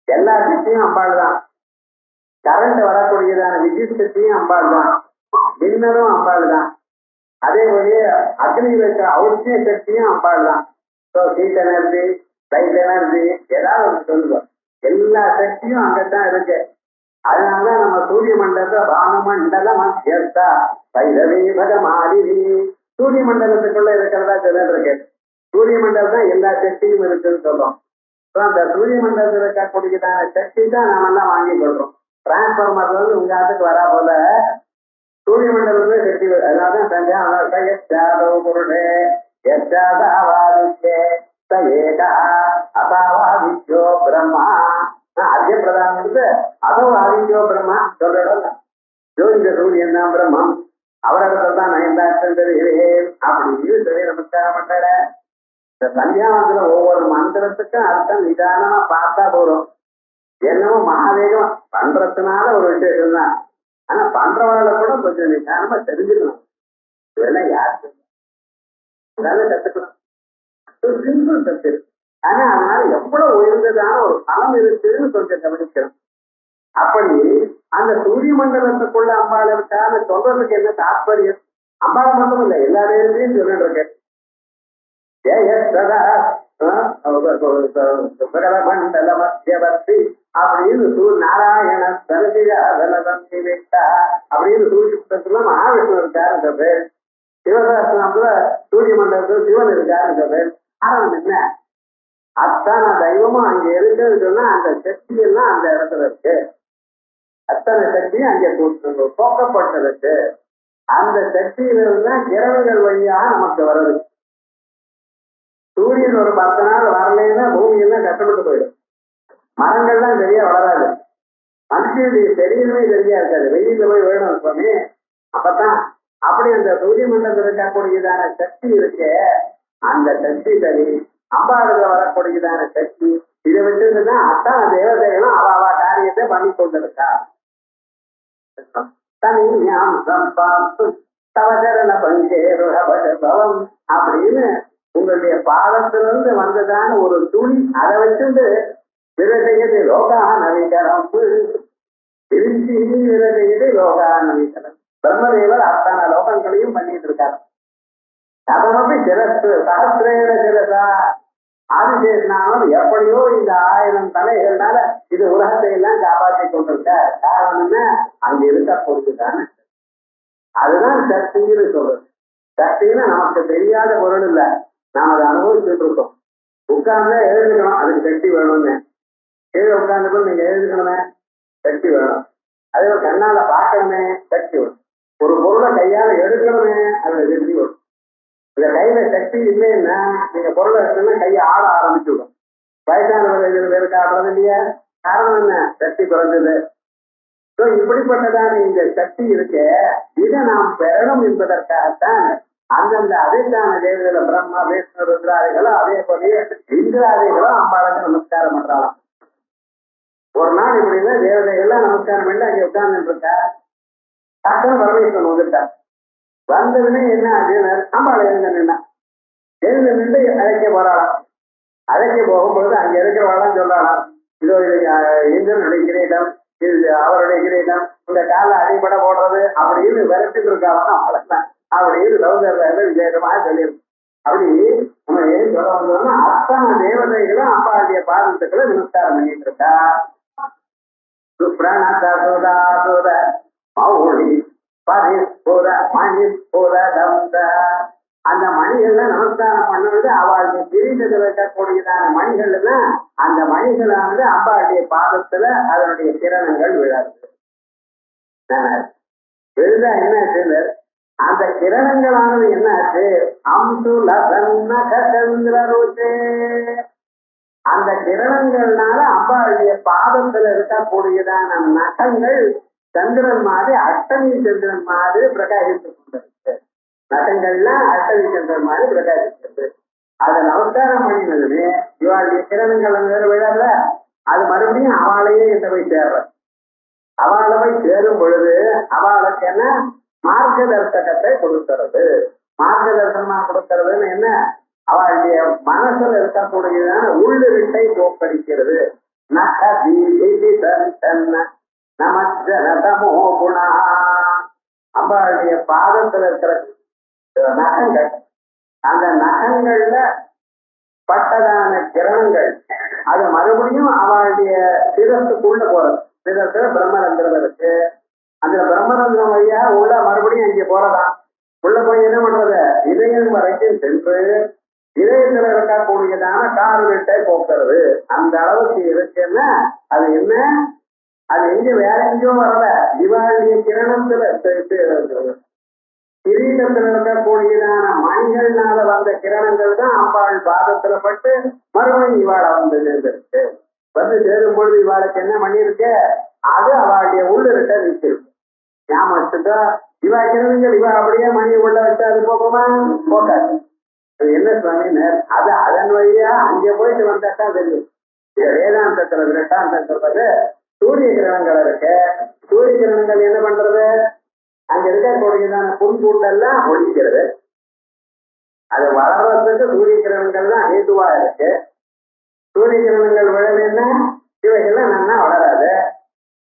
எல்லா சக்தியும் அம்பாள் தான். கரண்ட் வரக்கூடியதான வித்யுத் சக்தியும் அம்பாள் தான், மின்னலும் அம்பாள் தான். அதே போலயே அக்னியில் இருக்கிற ஔஷ்ணிய சக்தியும் அம்பாள் தான். So heat energy, light energy, ஏதாவது ஒன்று சொல்லுவோம். எல்லா சக்தியும் அங்கத்தான் இருக்கு. அதனாலதான் நம்ம சூரிய மண்டலத்தை பானமண்டல மத்தியஸ்தா பைரவி பகமாலினி சூரிய மண்டலத்துக்குள்ள இருக்கிறதா சொல்லிருக்கு. சூரிய மண்டலம் தான் எல்லா சக்தியும் இருக்குன்னு சொல்றோம். அந்த சூரிய மண்டலத்தில் இருக்கக்கூடியதான சக்தி தான் நாம எல்லாம் வாங்கி கொள்றோம். டிரான்ஸ்பார்மர்ல இருந்து உங்க ஆட்டுக்கு வரா போல சூரிய மண்டலத்துல சக்தி. அதனாலதான் சஞ்சாதோ பொருளே அசாவாதித்யோ பிரம்மா அத்திய பிரதான அதோ ஆதித்யோ பிரம்மா சொல்றோம். ஜோதிட சூரியன் தான் பிரம்மம், அவரிடத்துல தான் நயன்தாட்சம் தெரிகிறேன் அப்படின்னு சொல்லி நமஸ்காரம் பண்ற. இந்த சந்தியாவத்துல ஒவ்வொரு மந்திரத்துக்கும் அர்த்தம் நிதானமா பார்த்தா போறோம். என்னமோ மகாவேகம் பண்றதுனால ஒரு விசேஷம் தான். ஆனா பண்றவங்களை கூட கொஞ்சம் நிதானமா தெரிஞ்சுக்கணும். இதெல்லாம் யாருக்கு கத்துக்கணும். சிம்பிள் சத்து. ஆனா அதனால எவ்வளவு உயர்ந்ததான ஒரு பலம் இருக்குன்னு கொஞ்சம் கவனிக்கணும். அப்படி அந்த சூரிய மண்டலத்துக்குள்ள அம்பாள் இருக்கான்னு சொல்றதுக்கு என்ன தாற்பயம்? அம்பாள் மட்டும் இல்லை, எல்லா நேரத்தையும் சொல்லிட்டு இருக்கேன். மண்டல மத்தியவர்த்தி அப்படின்னு நாராயண சரசிஜாதலி விட்டா அப்படின்னு சூரிய மகாவிஷ்ணு இருக்காருன்ற பேர். சிவசாஸ்திரத்துல சூரிய மண்டலத்துல சிவன் இருக்காருன்ற பேர். காரணம் என்ன? அத்தனை தெய்வமும் அங்க இருக்குன்னு சொன்னா அந்த சக்தி எல்லாம் அந்த இடத்துல இருக்கு. அத்தனை சக்தியும் அங்கே போக்கப்பட்டிருக்கு. அந்த சக்தியிலிருந்துதான் கிரகங்கள் வழியாக நமக்கு வருது. சூரியன் ஒரு 10 நாள் வரலைன்னா பூமியெல்லாம் கஷ்டப்பட்டு போயிடும். மரங்கள்லாம் சரியா வளராது. மனுஷனுடைய சரீரமே சரியா இருக்காது. வெயில போய் வேணும் சுவாமி. அப்பதான் அப்படி அந்த சூரிய மண்டலத்தில் இருக்கக்கூடியதான சக்தி இருக்கு. அந்த சக்தி சரி அம்பாளுக்கு வரக்கூடியதான சக்தி இதை வச்சிருந்துதான் அத்தனை தேவதைகளும் அவ காரியத்தை பண்ணி கொண்டிருக்கா. அப்படின்னு உங்களுடைய பாதத்திலிருந்து வந்ததான ஒரு துணி அதை வச்சிருந்து விரதையது லோகா நவீகரம் விரிஞ்சி விரதையிடு யோகானவீசனம். பிரம்மதேவர் அத்தனை லோகங்களையும் பண்ணிட்டு இருக்காரு. அதனப்படி சிரஸ்து சகசிரேன சிரசா ஆதிசேஷனானவர் எப்படியோ இந்த 1000 தலைகள்னால இது உலகத்தை எல்லாம் காப்பாற்றி கொண்டிருக்க. காரணம் என்ன? அங்க இருக்க பொறுத்துதானே. அதுதான் சக்தின்னு சொல்றது. சக்தின்னு நமக்கு தெரியாத பொருள் இல்லை, நாம் அதை அனுபவிச்சுட்டு இருக்கோம். உட்கார்ந்தா எழுதுக்கணும், அதுக்கு சக்தி வேணும்னு. கீழே உட்கார்ந்து நீங்க எழுதுக்கணுமே, சக்தி வேணும். அதே ஒரு கண்ணால பார்க்கணுமே, சக்தி வேணும். ஒரு பொருளை கையால எடுக்கணுமே, அதுல சக்தி வேணும். இந்த கையில சக்தி இல்லைன்னா நீங்க பொருளை எடுக்கணும்னா கையை ஆட ஆரம்பிச்சு விடும். வயசானவர்கள் பேருக்கு ஆடுறது இல்லையா? காரணம் என்ன? சக்தி குறைஞ்சது. இப்படிப்பட்டதான இந்த சக்தி இருக்கு, இதை நாம் பெறணும் என்பதற்காகத்தான் அந்தந்த அதிர்ஷ்டான தேவதைகளை பிரம்மா விஷ்ணு ருத்ராதிகளும் அதே போல இந்திராதிகளும் அம்பாளுக்கு நமஸ்காரம் பண்றாளாம். ஒரு நாள் இப்படின்னா தேவதைகள்லாம் நமஸ்காரம் பண்ணி அங்கே உட்கார்ந்து இருக்கா. டக்குன்னு பரமேஸ்வரன் வந்துட்டார். வந்ததுமே என்ன ஆச்சுன்னு அம்பாள் எழுந்து நின்னா. எழுந்து நின்று அழைக்க போறாளாம். அழைக்க போகும்பொழுது அங்க இருக்கிறவாளாம் சொல்றாளாம், இதோ இது இந்திரனுடைய கிரீடம், இது அவருடைய கிரீடம், இந்த கால அடிப்படை போடுறது அப்படின்னு விரட்டிட்டு இருக்காளாம். அவளெல்லாம் அப்படின்னு சௌந்தர்யம் விசேஷமாக சொல்லியிருக்கு. அப்படி நம்ம ஏன் சொல்ல வந்தோம்னா அத்தனை தேவதைகளும் அம்பாளுடைய பாதத்துக்களை நமஸ்காரம் பண்ணிட்டு இருக்கா. சுப்ரண மௌலி பரிபுர மணிபுர அந்த மணிகள்ல நமஸ்காரம் பண்ணுறது அவளுடைய கிரீடத்தில் இருக்கக்கூடியதான மணிகள் எல்லாம் அந்த மணிகளானது அம்பாளுடைய பாதத்துல அதனுடைய கிரணங்கள் விழாது. விழுதா என்ன ஆச்சு? அந்த கிரணங்களானது என்ன ஆச்சு? அந்த கிரணங்கள்னால அம்பாளுடைய பாதத்துல இருக்கக்கூடியதான நகங்கள் சந்திரன் மாதிரி அஷ்டமி சந்திரன் மாதிரி பிரகாசித்துக் கொண்டிருக்கு. நகங்கள்லாம் அஷ்டமி சந்திரன் மாதிரி பிரகாசிக்கிறது. அதை நமஸ்காரம் பண்ணினதுமே இவாளுடைய கிரணங்கள் வேறு விழாத அது மறுபடியும் அவளையே என்ன போய் சேர்ற. அவளை போய் சேரும் பொழுது அவளுக்கு என்ன மார்க்க தர்சகத்தை கொடுக்கிறது. மார்க்க தர்சனமா கொடுக்கறதுன்னு என்ன? அவளுடைய மனசுல இருக்கக்கூடியதான உள்ளிருட்டை போக்கடிக்கிறது. அவளுடைய பாதத்துல இருக்கிற நகங்கள், அந்த நகங்கள்ல பட்டதான கிரணங்கள் அது மறுபடியும் அவளுடைய சிரத்துக்குள்ள போறது. சிரத்துல பிரம்மரந்திரம் இருக்கு. அந்த பிரம்மரந்திரம் வழியா உள்ள மறுபடியும் இங்க போறதான். உள்ள போய் என்ன பண்றது? இதயம் வரைக்கும் சென்று இதயத்துல இருக்கக்கூடியதான கார்விட்டை போக்குறது. அந்த அளவுக்கு இருக்குன்னா அது என்ன? அது எங்க வேற எங்கேயும் வரல, இவாளுடைய கிரணத்துல கிரீடத்துல இருக்கக்கூடியதான மணிகள்னால வந்த கிரணங்கள் தான் அம்பாள் பாதத்துல பட்டு மறுபடியும் இவாளை வந்து சேர்ந்துருக்கு. வந்து சேரும் பொழுது இவாளுக்கு என்ன மணி இருக்கு? அது அவளுடைய உள்ளிருக்க நிற்கிறது. ஞாபகத்துக்கோ இவா கிரணங்கள் இவா அப்படியே மணியை உள்ள வச்சு அது போக்குமா? போக்காது. அது என்ன சுவாமி? அது அதன் வழியா அங்கே போயிட்டு வந்தாக்கா தெரியும். வேதாந்தத்துல வேதாந்தம் சொல்றது சூரிய கிரணங்கள் இருக்கு. சூரிய கிரணங்கள் என்ன பண்றது? அங்க இருக்கக்கூடியதான புண்பூண்டெல்லாம் ஒழிக்கிறது. அது வளர்றதுக்கு சூரிய கிரணங்கள்லாம் ஹேதுவா இருக்கு. சூரிய கிரணங்கள் விழலைன்னா இவைகள்லாம் நல்லா வளராது.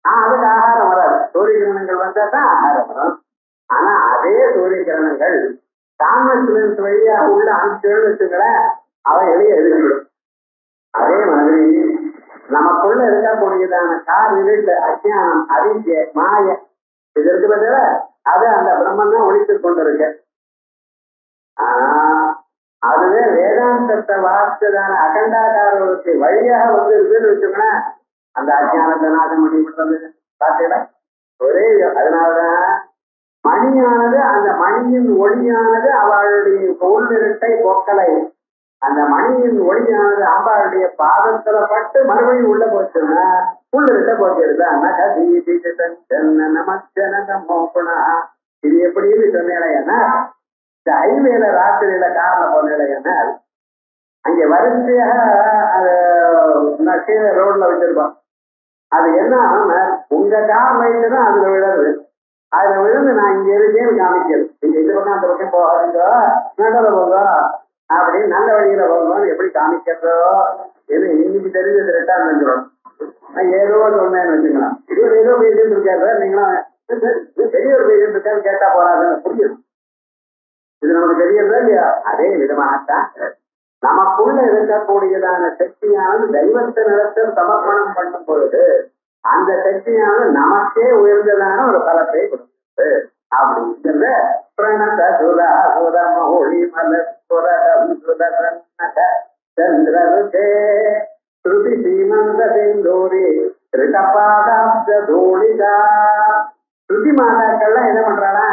அதுக்கு ஆகாரம் வராது. சூரிய கிரணங்கள் வந்தா தான் ஆகாரம் வரும். ஆனா அதே சூரிய கிரணங்கள் காமஸ்லன்ஸ் வழியா உள்ள அனுப்பிச்சுன்னு வச்சுங்களேன், அவைகளையே எழுதிவிடும். அதே மாதிரி நமக்குள்ள இருக்கக்கூடியதான கார் இருட்டு அஜ்ஞானம் அவித்யை மாய இது இருக்கு பதில அது அந்த பிரம்மன் தான் ஒழித்துக் கொண்டிருக்கு. ஆனா அதுவே வேதாந்தத்தை வாசித்ததான அகண்டாகாரத்தை வழியாக வந்து இருக்குன்னு வச்சுக்கோங்களேன், அந்த அஜ்ஞானத்தை நாசம் பண்ணிவிடுறது. பார்த்தீங்களா? ஒரே அதனாலதான் மணியானது அந்த மணியின் ஒளியானது அவளுடைய உள்ளிருட்டை போக்கலை. அந்த மணியின் ஒளியானது அம்பாளுடைய பாதத்துல பட்டு மறுபடியும் உள்ள போச்சுன்னா உள்ளிருட்ட போக்கிறது. இது எப்படின்னு சொன்னேன்னா, இந்த ஹைவேல ராத்திரியில கார்ல போனேன்னா அங்க வரிசையாக அது ரோட்ல வச்சிருப்போம். அது என்ன ஆகும்னா உங்க கார் லைட்டு தான் அதுல விழுது. அதுல விழுந்து நான் இங்க இருக்கேன்னு காமிக்கிறது. நீங்க இந்த பக்கம் அந்த பக்கம் போகாதீங்க, நடுல போங்க அப்படின்னு நல்ல வழியில போங்கன்னு எப்படி காமிக்கிறதோ இது இன்னைக்கு தெரிஞ்சது ரெண்டாம் வந்துடும். நான் ஏதோ சொன்னேன்னு வச்சுக்கலாம். இவர் ஏதோ பேசிட்டு இருக்காரு, நீங்களும் பெரிய ஒரு பேசிட்டு இருக்கான்னு கேட்டா போறாதுன்னு புரியும். இது நமக்கு தெரியறதா இல்லையா? அதே விதமாகத்தான் நமக்குள்ள இருக்கக்கூடியதான சக்தியானது தெய்வத்தை நிலத்தில் சமர்ப்பணம் பண்ணும் பொழுது அந்த சக்தியானது நமக்கே உயர்ந்ததான ஒரு பலத்தை கொடுக்குது அப்படிங்கிறத பிரணத சுதா சுதம ஒளி மலர் சுரகம் சுதரன்னக சந்திரருதே ஸ்ருதி சீமந்த செந்தூரி ரிடபாதாப்த தூளிதா. ஸ்ருதி மாதாக்கள்லாம் என்ன பண்றானா,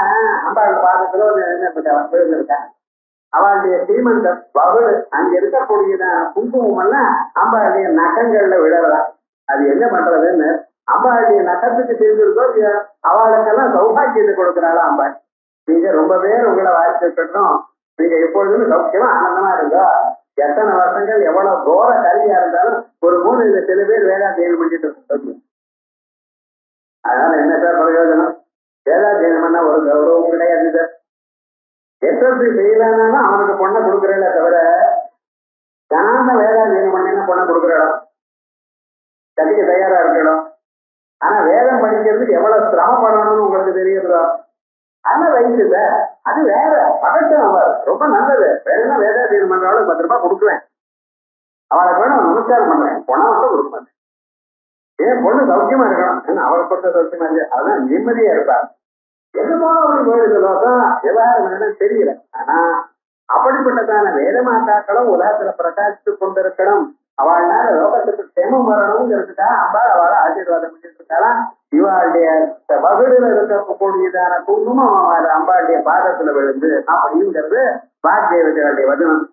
அம்பாள் பாதத்துல விழுந்திருக்காங்க. அவளுடைய சீமந்த பகுடு அங்க இருக்கக்கூடியதான குங்குமம் எல்லாம் அம்பாளுடைய நகங்கள்ல விழலாம். அது என்ன பண்றதுன்னு அம்பாளுடைய நகத்துக்கு தெரிஞ்சிருக்கோ அவளுக்கெல்லாம் சௌபாக்கியத்தை கொடுக்குறாளா அம்பாள். நீங்க ரொம்ப பேர் உங்களை வாழ்க்கை பெற்றோம், நீங்க எப்பொழுதுமே சௌக்கியமா ஆனந்தமா இருக்கோ. எத்தனை வருஷங்கள் எவ்வளவு கோர கல்வியா இருந்தாலும் ஒரு மூலையில சில பேர் வேதாத்தியம் பண்ணிட்டு இருக்கு. அதனால என்ன சார் பிரயோஜனம்? வேதாத்தியம் பண்ணா ஒரு கௌரவம் கிடையாது சார். எஸ்எஸ்சி செய்யலன்னா அவனுக்கு பொண்ணை கொடுக்குறேன்ல தவிர கனாந்த வேதாத்தியம் பண்ணா பொண்ணை கொடுக்குறோம், கட்டிக்க தயாரா இருக்கணும். ஆனா வேதம் படிக்கிறதுக்கு எவ்வளவு சிரமப்படணும்னு உங்களுக்கு தெரியுதோ அந்த வயசு இல்ல, அது வேற பகட்டும் ரொம்ப நல்லது. வேணும்னா வேதாத்தியம் பண்றாலும் 10 ரூபாய் கொடுக்குறேன், அவளை வேணும் நமஸ்காரம் பண்றேன், பொண்ணை மட்டும் கொடுக்க மாட்டேன். ஏன் பொண்ணு சௌக்கியமா இருக்கணும், அவளை பொறுத்த சௌக்கியமா இருக்கு, அதுதான் நிம்மதியா இருப்பாங்க. எது போல ஒரு கோயில்களோதான் விவகாரம் தெரியல. ஆனா அப்படிப்பட்டதான வேத மாதாக்களும் உலகத்துல பிரகாசித்து கொண்டிருக்கணும், அவள்னால லோகத்துக்கு சேமம் வரணுங்கிறதுக்கா அம்பாள் அவளை ஆசீர்வாதம் பண்ணிட்டு இருக்காளாம். இவாளுடைய வகுடுல இருக்கக்கூடியதான குங்குமம் அம்பாளுடைய பாதத்துல விழுந்து அப்படிங்கிறது வாக்தேவதையுடைய வதனம்.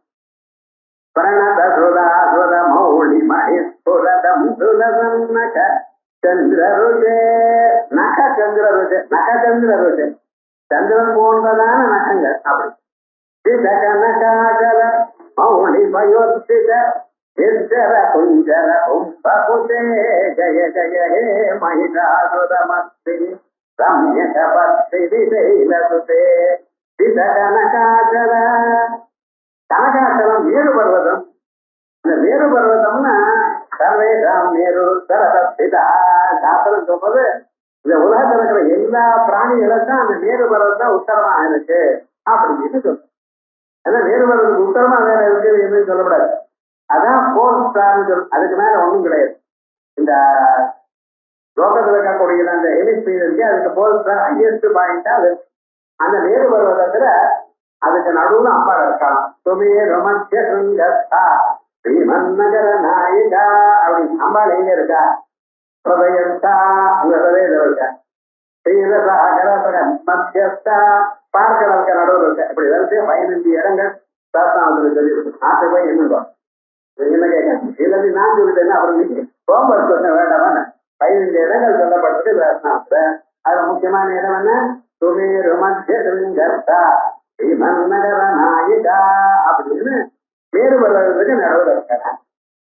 பிரணத சுதா சுத மௌலி மகேஸ்வரம் சுலசன்னக சந்திரருஜே நக சந்திரருஜே நக சந்திரருஜே சந்திரன் போன்றதான நகங்கள் அப்படி கனகாச்சல மௌலி பயோத்தித எஸ்தர குஞ்சர கும்பகுதே ஜய ஜய ஹே மகிஷாசுரமஸ்தி ரம்யக பக்தி விசைலசுதே கனகாச்சல. கனகாச்சலம் மேரு பர்வதம். இந்த மேரு பர்வதம்னா சர்வேஷாம் மேரு சரதா சாஸ்திரம் சொல்றது இந்த உலகத்துல இருக்கிற எல்லா பிராணிகளுக்கும் அந்த மேரு பர்வதம் உத்தரமா இருக்கு அப்படின்னு சொல்றோம். ஏன்னா மேரு பர்வதத்துக்கு உத்தரமா வேற இருக்கு என்று சொல்லக்கூடாது. அதான் போர் ஸ்டார்னு சொல், அதுக்கு மேல ஒண்ணும் கிடையாது. இந்த லோகத்துல இருக்கக்கூடிய அந்த ஹெலிஸ்பீர் இருக்கு, அதுக்கு போர் ஸ்டார் ஹையஸ்ட் பாயிண்டா அது. அந்த மேரு பர்வதத்துல அதுக்கு நடுவுல அம்பாள் இருக்கலாம். சுமே ரொமத்திய சுங்கஸ்தா ஸ்ரீமன்னகர நாயிகா அப்படின்னு அம்பாள் எங்க இருக்கா? பிரதயஸ்தா உங்க ஹதயத்துல இருக்க. ஸ்ரீரசாகர மத்தியஸ்தா பார்க்கடலுக்கு நடுவில் இருக்க. இப்படி வந்து 15 இடங்கள் சாஸ்திரத்துல சொல்லி ஆசை போய் என்னங்க என்ன கேட்க இல்லது நான் சொல்லிட்டேன்னா அப்புறம் நீங்க ஹோம்ஒர்க் சொல்ல வேண்டாமா? 15 இடங்கள் சொல்லப்பட்டது சாஸ்திரத்துல. அதுல முக்கியமான இடம் என்ன? சுமேரு மத்திய சுங்கஸ்தா ஸ்ரீமன்னகர நாயிகா அப்படின்னு மேரு பர்வதத்துக்கு நடுவில் இருக்காங்க.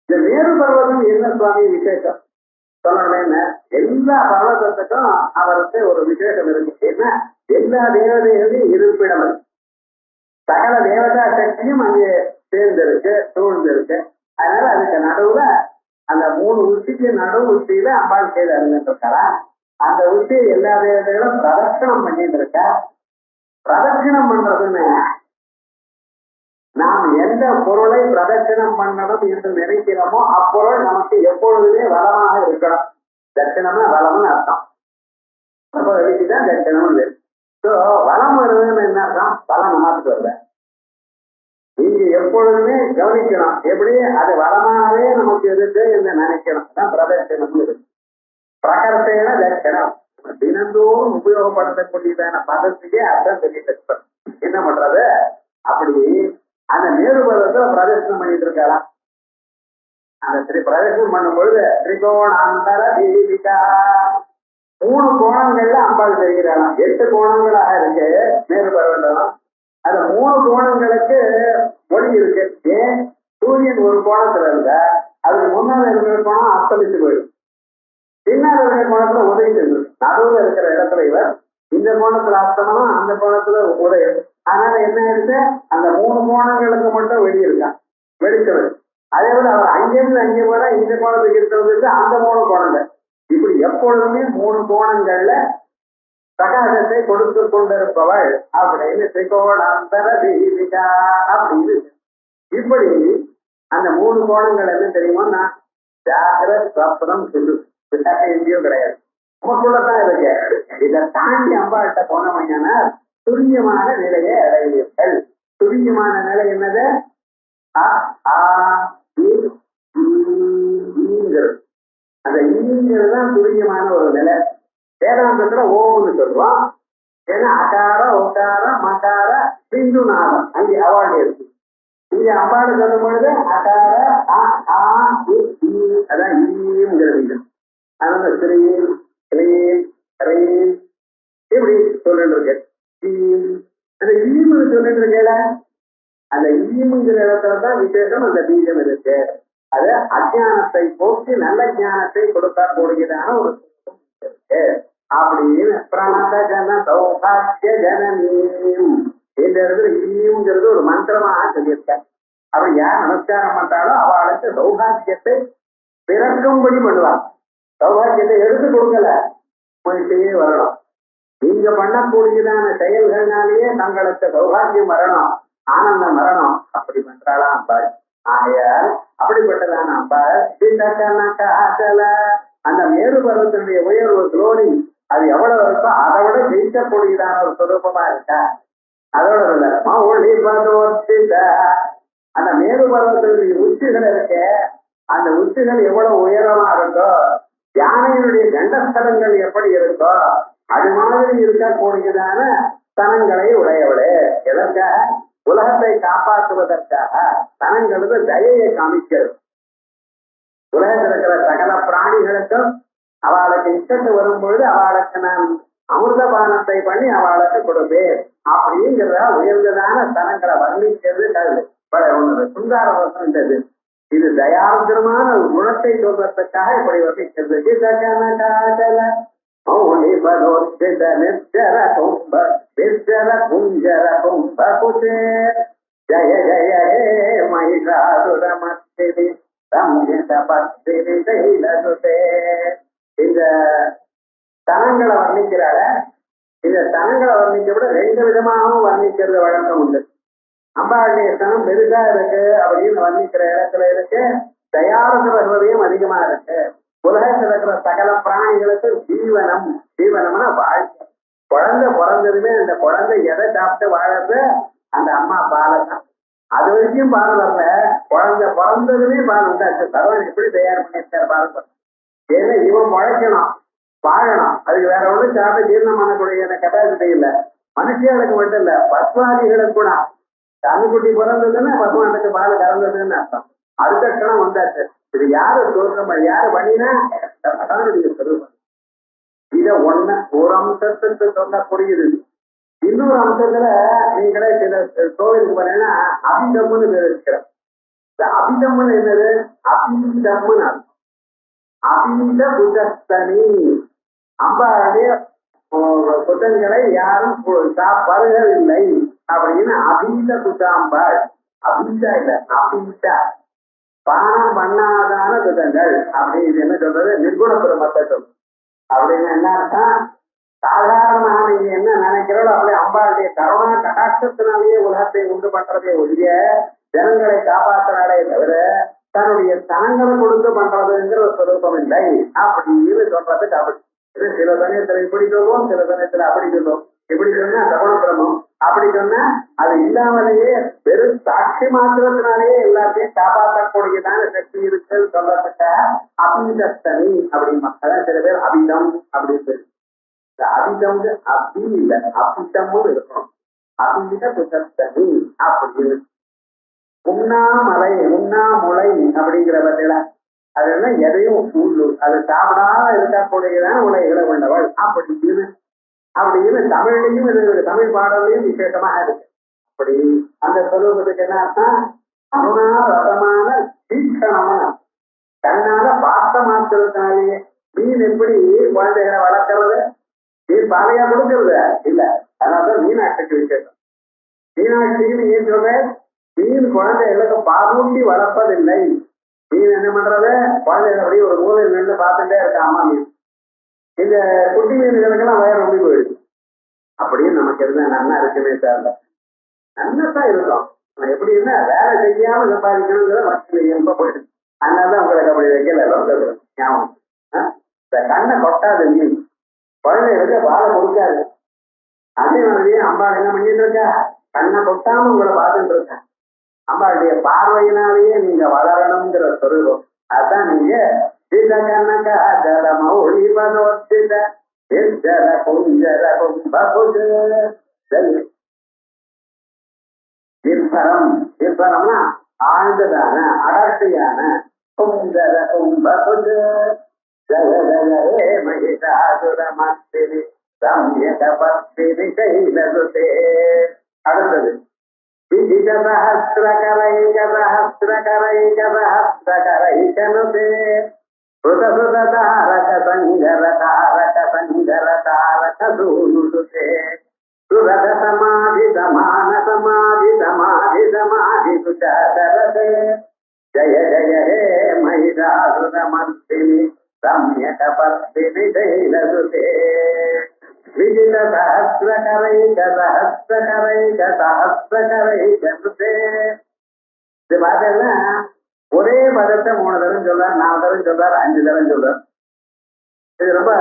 இந்த மேரு பர்வதம் என்ன சுவாமி விசேஷம் சொல்லணும்னா, எல்லா பர்வதத்துக்கும் அவருக்கு ஒரு விசேஷம் இருக்கு. ஏன்னா எல்லா தேவதைகளும் இருப்பிடம் இருக்கு, சகல தேவதா சக்தியும் அங்கே சேர்ந்திருக்கு, சூழ்ந்திருக்கு. அதனால அதுக்கு நடுவுல அந்த 3 உச்சிக்கு நடு உச்சியில அம்பாள் செய்து அறிஞ்சிருக்காரா. அந்த உச்சியை எல்லா தேவதைகளும் பிரதட்சணம் பண்ணிட்டு இருக்கா. பிரதட்சிணம் பண்றதுன்னு நாம் எந்த பொருளை பிரதட்சிணம் பண்ணணும் என்று நினைக்கிறோமோ அப்பொருள் நமக்கு எப்பொழுதுமே வளமாக இருக்கணும். தட்சிணம்னா வளம்னு அர்த்தம். அப்போ தான் தட்சிணம். ஸோ வளம் வருதுன்னு என்ன அர்த்தம்? பலம் நமக்கு வரல. நீங்க எப்பொழுதுமே கவனிக்கணும், எப்படி அது வளமாவே நமக்கு இருக்கு என்று நினைக்கணும். தான் பிரதட்சிணம் இருக்கு. பிரகர்த்தேன தட்சிணம் தினந்தோறும் உபயோகப்படுத்தக்கூடியதான பதத்துக்கே அர்த்தம் தெரியுது. என்ன பண்றது? அப்படி அந்த மேரு பர்வதத்துல பிரதர்சனம் பண்ணிட்டு இருக்கலாம். அந்த பிரதர்சனம் பண்ணும் பொழுது திரிகோணாந்தர தீபிகா 3 கோணங்கள்ல அம்பாள் தெரிகிறாளாம். 8 கோணங்களாக இருக்கு மேரு பர்வதம். அந்த 3 கோணங்களுக்கு ஒளி இருக்கு. ஏன்? சூரியன் ஒரு கோணத்துல இருந்த அதுக்கு முன்னால இருக்கிற கோணம் அஸ்தமித்து போயிடும், பின்னால் இருக்கிற கோணத்துல உதவிட்டு இருக்கு. நடுவில் இருக்கிற இடத்துல இவர் இந்த கோணத்துல அஸ்தமனம், அந்த கோணத்துல உதயம். அதனால என்ன ஆயிடுச்சு? அந்த 3 கோணங்களுக்கு மட்டும் வெளியிருக்கான், வெளிச்சம். அதே போல அவர் அங்கிருந்து அங்கே போல இந்த கோணத்துக்கு இருக்கிறது அந்த 3 கோணங்கள். இப்படி எப்பொழுதுமே 3 கோணங்கள்ல பிரகாசத்தை கொடுத்து கொண்டிருப்பவள் அப்படின்னு திரிகோணாந்தர தீபிகா அப்படின்னு. இப்படி அந்த 3 கோணங்கள் என்ன தெரியுமா? ஜாகிர ஸ்வப்னம் சொல்லு எங்கேயும் கிடையாது, நமக்குள்ளதான் இருக்கு. இதை தாண்டி அம்பாட்ட போனவங்கன்னா துரியமான நிலையை அடைவீர்கள். துரியமான நிலை என்னது? அந்த ஈங்கிறது தான் துரியமான ஒரு நிலை. வேதாந்தத்துல ஓம்னு சொல்லுவோம். ஏன்னா அகார ஓகார மகார சிந்து நாதம் அங்கே அவார்டு இருக்கு. இங்க அம்பாடு சொல்லும் பொழுது அகார அதான் ஈங்கிறது. அதனால ஸ்ரீம் ஹ்ரீம் ஹ்ரீம் இப்படி சொல்லிட்டு இருக்கு. அந்த ஈமுன்னு சொல்லிட்டு இருக்கல, அந்த ஈமுங்கிற இடத்துலதான் விசேஷம். அந்த பீஜம் இருக்கு. அது அஜானத்தை போக்கி நல்ல ஞானத்தை கொடுக்க கூடியதான ஒரு இருக்கு அப்படின்னு. பிரணத ஜன சௌபாகிய ஜனநீம் இந்த இடத்துல ஈமுங்கிறது ஒரு மந்திரமாக சொல்லியிருக்கேன். அப்படி யார் நமஸ்காரம் பண்றாலும் அவளுக்கு சௌபாகியத்தை பிறக்கும்படி பண்ணுவாங்க. சௌபாகியத்தை எடுத்து கொடுக்கல, போயிட்டே வரணும். நீங்க பண்ணக்கூடியதான செயல்கள்னாலேயே தங்களுக்கு சௌபாகியம் வரணும், ஆனந்தம் வரணும். அப்படி பண்றாளா அம்பாள். ஆகையால் அப்படிப்பட்டதான அம்பாள் அந்த மேரு பருவத்தினுடைய உயர்வு குளோரி அது எவ்வளவு இருக்கோ அதை விட ஜெயிக்கக்கூடியதான ஒரு சுரூபமா இருக்கா. அதோட ஒளி பதோர்த்தித அந்த மேரு பருவத்தினுடைய உச்சிகள் இருக்க, அந்த உச்சிகள் எவ்வளவு உயரமா இருக்கோ, யானையினுடைய கண்டஸ்தலங்கள் எப்படி இருக்கோ அது மாதிரி இருக்கக்கூடியதான ஸ்தனங்களை உடையவளே. எதற்காக? உலகத்தை காப்பாற்றுவதற்காக. ஸ்தனங்கிறது தயையை காமிக்கிறது. உலகத்தில் இருக்கிற சகல பிராணிகளுக்கும் அவளுக்கு இஷ்டத்து வரும்பொழுது அவளுக்கு நான் அமிர்தபானத்தை பண்ணி அவளுக்கு கொடுப்பேன் அப்படிங்கிறத உயர்ந்ததான ஸ்தனங்களை வர்ணிக்கிறது. சுந்தார வசந்தது. இது தயார்தமான குணத்தை சொல்றதுக்காக இப்படி வர்ணிக்கிறது. மௌனி பலோச்சித நிர்ஜர கும்ப நிர்ஜர குஞ்சர கும்ப குசே ஜய ஜய ஹே மகிஷாசுரமர்த்தினி சம்ஹித பக்தினி தைலசுதே. இந்த ஸ்தனங்களை வர்ணிக்கிறார. இந்த ஸ்தனங்களை வர்ணிக்க விட 2 விதமாகவும் வர்ணிக்கிறது வழக்கம் உண்டு. அம்பாளுடைய ஸ்தனம் பெருசா இருக்கு அப்படின்னு வர்ணிக்கிற இடத்துல இருக்கு. தயாரசுர ஹிருதயம் அதிகமா இருக்கு. உலகத்தில் இருக்கிற சகல பிராணிகளுக்கு ஜீவனம். ஜீவனம்னா வாழ்க்கை. குழந்தை பிறந்ததுமே அந்த குழந்தை எதை சாப்பிட்டு வாழறது? அந்த அம்மா பாலை தான். அது வரைக்கும் பால் வரல, குழந்தை பிறந்ததுமே பால் உண்டாச்சு. பகவான் எப்படி தயார் பண்ணியிருக்காரு பால். ஏன்னா இவன் முளைக்கணும், வாழணும். அதுக்கு வேற ஒன்றும் சாப்பிட்டு ஜீரணம் பண்ணக்கூடிய கெப்பாசிட்டி இல்லை. மனுஷியாளுக்கு மட்டும் இல்ல, பசுவாதிகளுக்கு கூட. கண்ணுக்குட்டி பிறந்ததுன்னா பசுமாட்டுக்கு பால் கறந்ததுன்னு அர்த்தம். அடுத்த கணம் வந்தாச்சு. இது யாரு தோற்றம், யாரு பண்ணினா சொல்லுவாங்க. இத ஒரு அம்சத்துக்கு சொல்லக்கூடியது. இன்னொரு அம்சத்துல நீங்களே சில கோவிலுக்கு போனீங்கன்னா அபிதம்னு பேர் இருக்கிறோம். இந்த அபிதம்னு என்னது? அபீதம்னு அர்த்தம். அபீத புதஸ்தனி. அம்பாவுடைய புத்தங்களை யாரும் பருகவில்லை அப்படின்னு அபீத புதாம்பாள். அபீதா இல்ல, அபீதா. பானம் பண்ணாதான புதங்கள் அப்படின்னு என்ன சொல்றது? நிர்குண பெருமத்தை சொல்றது. அப்படின்னு என்ன அர்த்தம்? சாதாரணமாக நீங்க என்ன நினைக்கிறோம் அப்படி அம்பாளுடைய கருணா கடாட்சத்தினாலேயே உலகத்தை உண்டு பண்றதே ஒழிய ஜனங்களை காப்பாற்றினாலே தவிர தன்னுடைய தனங்களை கொடுத்து பண்றதுங்கிற ஒரு சுரூபம் இல்லை அப்படின்னு சொல்றதுக்கு அப்படி. சில சமயத்துல இப்படி சொல்லுவோம், சில சமயத்துல அப்படி சொல்லுவோம். இப்படி சொன்னா சகுண பிரம்மம், அப்படி சொன்னா அது இல்லாமலேயே வெறும் சாட்சி மாத்திரத்தினாலேயே எல்லாத்தையும் காப்பாற்றக்கூடியதான சக்தி இருக்குன்னு சொல்றதுக்காக அபிதஸ்தனி அப்படிமா. அதான் சில பேர் அபிதம் அப்படின்னு. அபிதம் அபி இல்ல, அபிதமும் இருக்கணும். அபித புதஸ்தனி அப்படின்னு. உண்ணாமலை உண்ணாமுலை அப்படிங்கிற பத்தில அது என்ன? எதையும் உள்ளு அது சாப்பிடாம இருக்கக்கூடியதான உலைகளை உள்ளவள் அப்படின்னு. அப்படின்னு தமிழ்லையும் இது தமிழ் பாடலையும் விசேஷமாக இருக்கு. அப்படி அந்த சொல்லுவதுக்கு என்ன அர்த்தம்? அருணா ரசமான தீட்சணமான கண்ணால பார்த்த மாத்திரத்தினாலேயே மீன் எப்படி குழந்தைகளை வளர்க்கறது? மீன் பாலையா கொடுக்கறது இல்ல. அதனாலதான் மீனாட்சிக்கு விசேஷம். மீனாட்சிக்கு ஏன் சொல்ற? மீன் குழந்தைகளுக்கு பாலூட்டி வளர்ப்பதில்லை. மீன் என்ன பண்றது, குழந்தைகள் அப்படியே ஒரு மூலையில் நின்று பார்த்துட்டே இருக்க அம்மா மீன். இந்த குட்டி மீன்களுக்கெல்லாம் வயர் ரொம்ப போயிடுது. அப்படியே நமக்கு இருந்தா நன்னா இருக்குமே சார், நன்னதான் இருக்கும். எப்படி இருந்தா வேலை செய்யாம சம்பாதிக்கணுங்கிற மக்கள் ரொம்ப போயிடுது. அதனாலதான் உங்களுக்கு அப்படி வைக்கல ஞாபகம். இந்த கண்ணை கொட்டாது மீன் குழந்தைகளுக்கு பாலை கொடுக்காது. அதே மாதிரியே அம்பாள் என்ன பண்ணிட்டு இருக்கா, கண்ணை கொட்டாம உங்களை பார்த்துட்டு இருக்க. அம்பாளுடைய பார்வையினாலேயே நீங்க வளரணுங்கிற சொருகம். அதான் நீங்க விற்பரம்னா ஆழ்ந்ததான அடர்த்தியான குந்தர கும்பபுஜ ஜய ஜய மகிஷாசுரமஸ்தினி ரம்யகபஸ்தினி கைலசுதே. அடுத்தது விஜிதசஹஸ்ரகரைகசஹஸ்ரகரைகசஹஸ்ரகரைகனுதே சுதசுத தாரக சங்கர தாரக சங்கர தாரக சூனுசுதே சுரத சமாதி சமான சமாதி சமாதி சமாதி சுச்சரதே ஜய ஜய ஹே மகிஷாசுரமர்த்தினி ரம்யகபஸ்தினி கைலசுதே விஜித சஹஸ்ரகரைகசஹஸ்ரகரைகசஹஸ்ரகரைகனுதே. இது பார்த்தா ஒரே பதத்தை 3 தரம் சொல்றார், 4 தரம் சொல்றார், 5 தரம் சொல்றார். இது ரொம்ப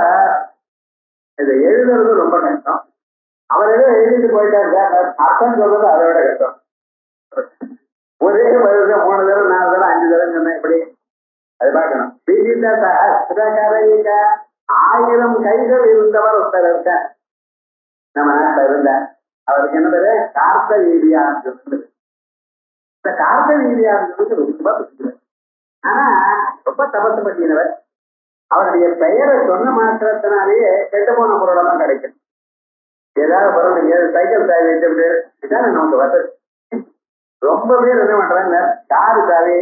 இதை எழுதுறது ரொம்ப கஷ்டம். அவர் ஏதோ எழுதிட்டு போயிட்டாரு, அர்த்தம் சொல்றது அதை விட கஷ்டம். ஒரே பதத்தை 3 தரம் 4 தரம் 5 தரம் சொன்னா எப்படி, அது பார்க்கணும். விஜித சஹஸ்ரகரைக 1000 கைகள் இருந்தவர் ஒருத்தர் இருக்க நம்ம நாட்டில் இருந்த. அவருக்கு என்ன பேரு, கார்த்த வீதியார்ஜுன். இந்த கார்த்த வீதியார்ஜுனுக்கு ரொம்ப பிடிச்சது. ஆனா ரொம்ப தபசு பண்ணினவர். அவருடைய பெயரை சொன்ன மாத்திரத்தினாலேயே கெட்டு போன பொருளெல்லாம் கிடைக்கும். ஏதாவது பொருள் நீங்க சைக்கிள் சாவி வச்சுட்டு இதானே நமக்கு வசதி. ரொம்ப பேர் என்ன பண்றாங்க, காரு சாவி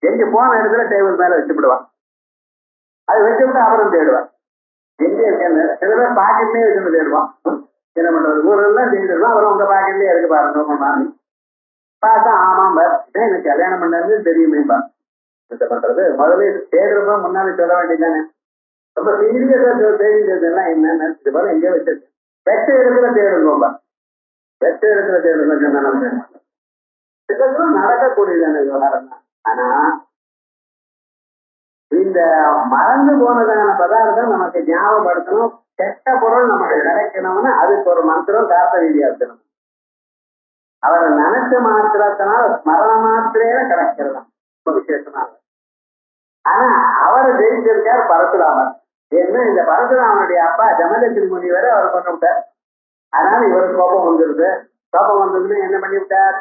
எங்க போன இடத்துல டேபிள் மேல வச்சுவிடுவான். அது வச்சுவிட்டு அப்புறம் தேடுவான் எங்க இருக்கேன்னு. சில பேர் பாக்கெட்லயே வச்சுட்டு தேடுவான். என்ன பண்றது, ஊரெல்லாம் தேடிடுவான். அப்புறம் உங்க பாக்கெட்லயே இருக்கு பாருங்க மாமி பார்த்தா ஆமாம் எனக்கு கல்யாணம் பண்ணது தெரியுமேப்பா. என்ன பண்றது, முதல்ல தேடுறப்ப முன்னாடி சொல்ல வேண்டியதானே. ரொம்ப சீரியஸா தெரிஞ்சதெல்லாம் என்னன்னு இது போல எங்கேயோ வச்சிருக்கு. வெட்ட இடத்துல தேடுங்கப்பா, வெட்ட இடத்துல தேடுங்க சொன்னா நடக்கக்கூடியதானே விவகாரம் தான். ஆனா இந்த மறந்து போனதான பதார்த்தம் நமக்கு ஞாபகப்படுத்தணும். கெட்ட பொருள் நமக்கு கிடைக்கணும்னு அதுக்கு ஒரு மந்திரம் காத்த ரீதியா இருக்கணும். அவரை நினைச்ச மாத்திரத்தினால ஸ்மரண மாத்திரையில கிடைக்கிறது ரொம்ப விசேஷமா. ஆனா அவரை ஜெயிச்சிருக்கார் பரசுராமர். ஏன்னா இந்த பரசுராமனுடைய அப்பா ஜமதகிரி முனிவரை அவர் கொண்டு விட்டார். அதனால இவருக்கு கோபம் வந்துருது. கோபம் வந்ததுன்னு என்ன பண்ணி விட்டார்,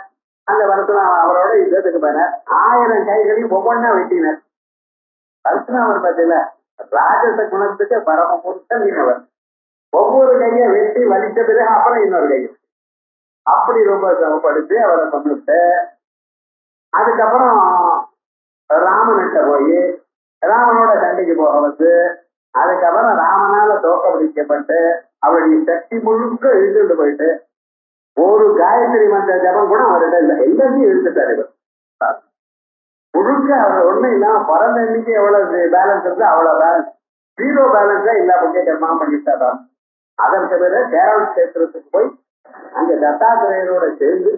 அந்த பரசுராமர் அவரோட யுத்தத்துக்கு போனார். 1000 கைகளையும் ஒவ்வொன்னா வெட்டினார். பரசுராமர் பார்த்தீங்களா, ராஜச குணத்துக்கு பரம புருஷ மீனவர். ஒவ்வொரு கையை வெட்டி வலித்த பிறகு அப்புறம் இன்னொரு கையும் அப்படி ரொம்ப சமப்படுத்தி அவரை கொண்டுட்டு அதுக்கப்புறம் ராமன்கிட்ட போய் ராமனோட சண்டைக்கு போக வந்து அதுக்கப்புறம் ராமனால தோக்கடிக்கப்பட்டு அவருடைய சக்தி முழுக்க இழுத்துட்டு போயிட்டு ஒரு காயத்ரி மந்திர ஜபம் கூட அவர்கிட்ட இல்லை, எல்லாத்தையும் இழுத்துட்டாரு இவர் முழுக்க. அவர் ஒண்ணும் இல்லாம பிறந்த எண்ணிக்கை எவ்வளவு பேலன்ஸ் இருக்கு அவ்வளவு பேலன்ஸ், 0 பேலன்ஸா இல்ல புண்ணிய கர்மா பண்ணிட்டாராம். அதற்கு பிறகு கேரள கஷேத்திரத்துக்கு போய் அங்க தத்தாத்திரேயரோட சேர்ந்து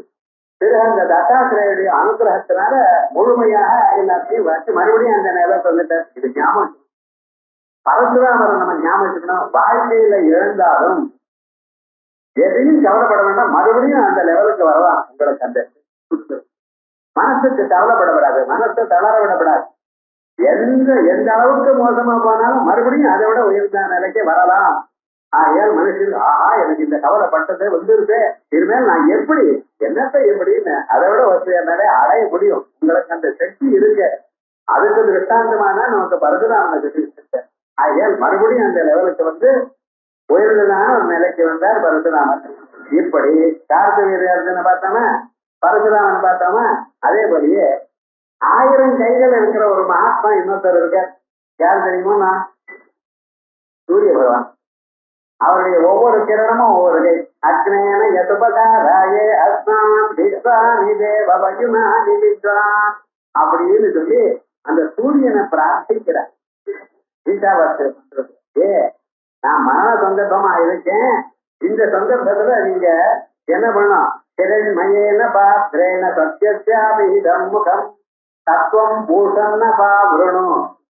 பிறகு அந்த தத்தாத்திரேயருடைய அனுகிரகத்தினால முழுமையாக எல்லாத்தையும் வச்சு மறுபடியும் அந்த நிலைக்கு வந்துட்டார். இது ஞாபகம் பரசுராமரை நம்ம ஞாபகம். வாழ்க்கையில இழந்தாலும் எதையும் கவலைப்பட வேண்டாம், மறுபடியும் அந்த லெவலுக்கு வரலாம். உங்களுக்கு அந்த மனசுக்கு கவலைப்படப்படாது, மனசை தளர விடப்படாது. எந்த அளவுக்கு மோசமா போனாலும் மறுபடியும் அதை விட உயர்ந்த நிலைக்கு வரலாம். ஆகையால் மனுஷன் ஆஹா எனக்கு இந்த கவலைப்பட்டது வந்துருது, இனிமேல் நான் எப்படி என்னத்தை எப்படின்னு அதை விட வசதியானாலே அடைய முடியும். உங்களுக்கு அந்த சக்தி இருக்கு. அதுக்கு திருஷ்டாந்தமான நமக்கு பரசுராமனை சொல்லிட்டு ஆகையால் மறுபடியும் அந்த லெவலுக்கு வந்து உயர்ந்ததான ஒரு நிலைக்கு வந்தார் பரசுராமன். இப்படி கார்த்த வீரர்ஜுன பார்த்தோமா, பரசுராமன் பார்த்தோமா, அதே போலயே 1000 கைகள் இருக்கிற ஒரு மகாத்மா இன்னொருத்தர் இருக்க. யார் தெரியுமோ, நான் சூரிய பகவான். அவருடைய ஒவ்வொரு கிரணமும் ஒவ்வொரு கை. அக்னேன யதுபகாராயே அஸ்மான் விஸ்வானி தேவயுனானி விஸ்வான் அப்படின்னு சொல்லி அந்த சூரியனை பிரார்த்திக்கிறார். ஈசாவாஸ்திர பண்றது. நான் மரண சந்தர்ப்பமா இருக்கேன், இந்த சந்தர்ப்பத்துல நீங்க என்ன பண்ணணும்? கிரண்மயேன பாத்ரேன சத்யஸ்யாபிஹிதம் முகம் தத்துவம் பூஷன்ன பாவ்ருணு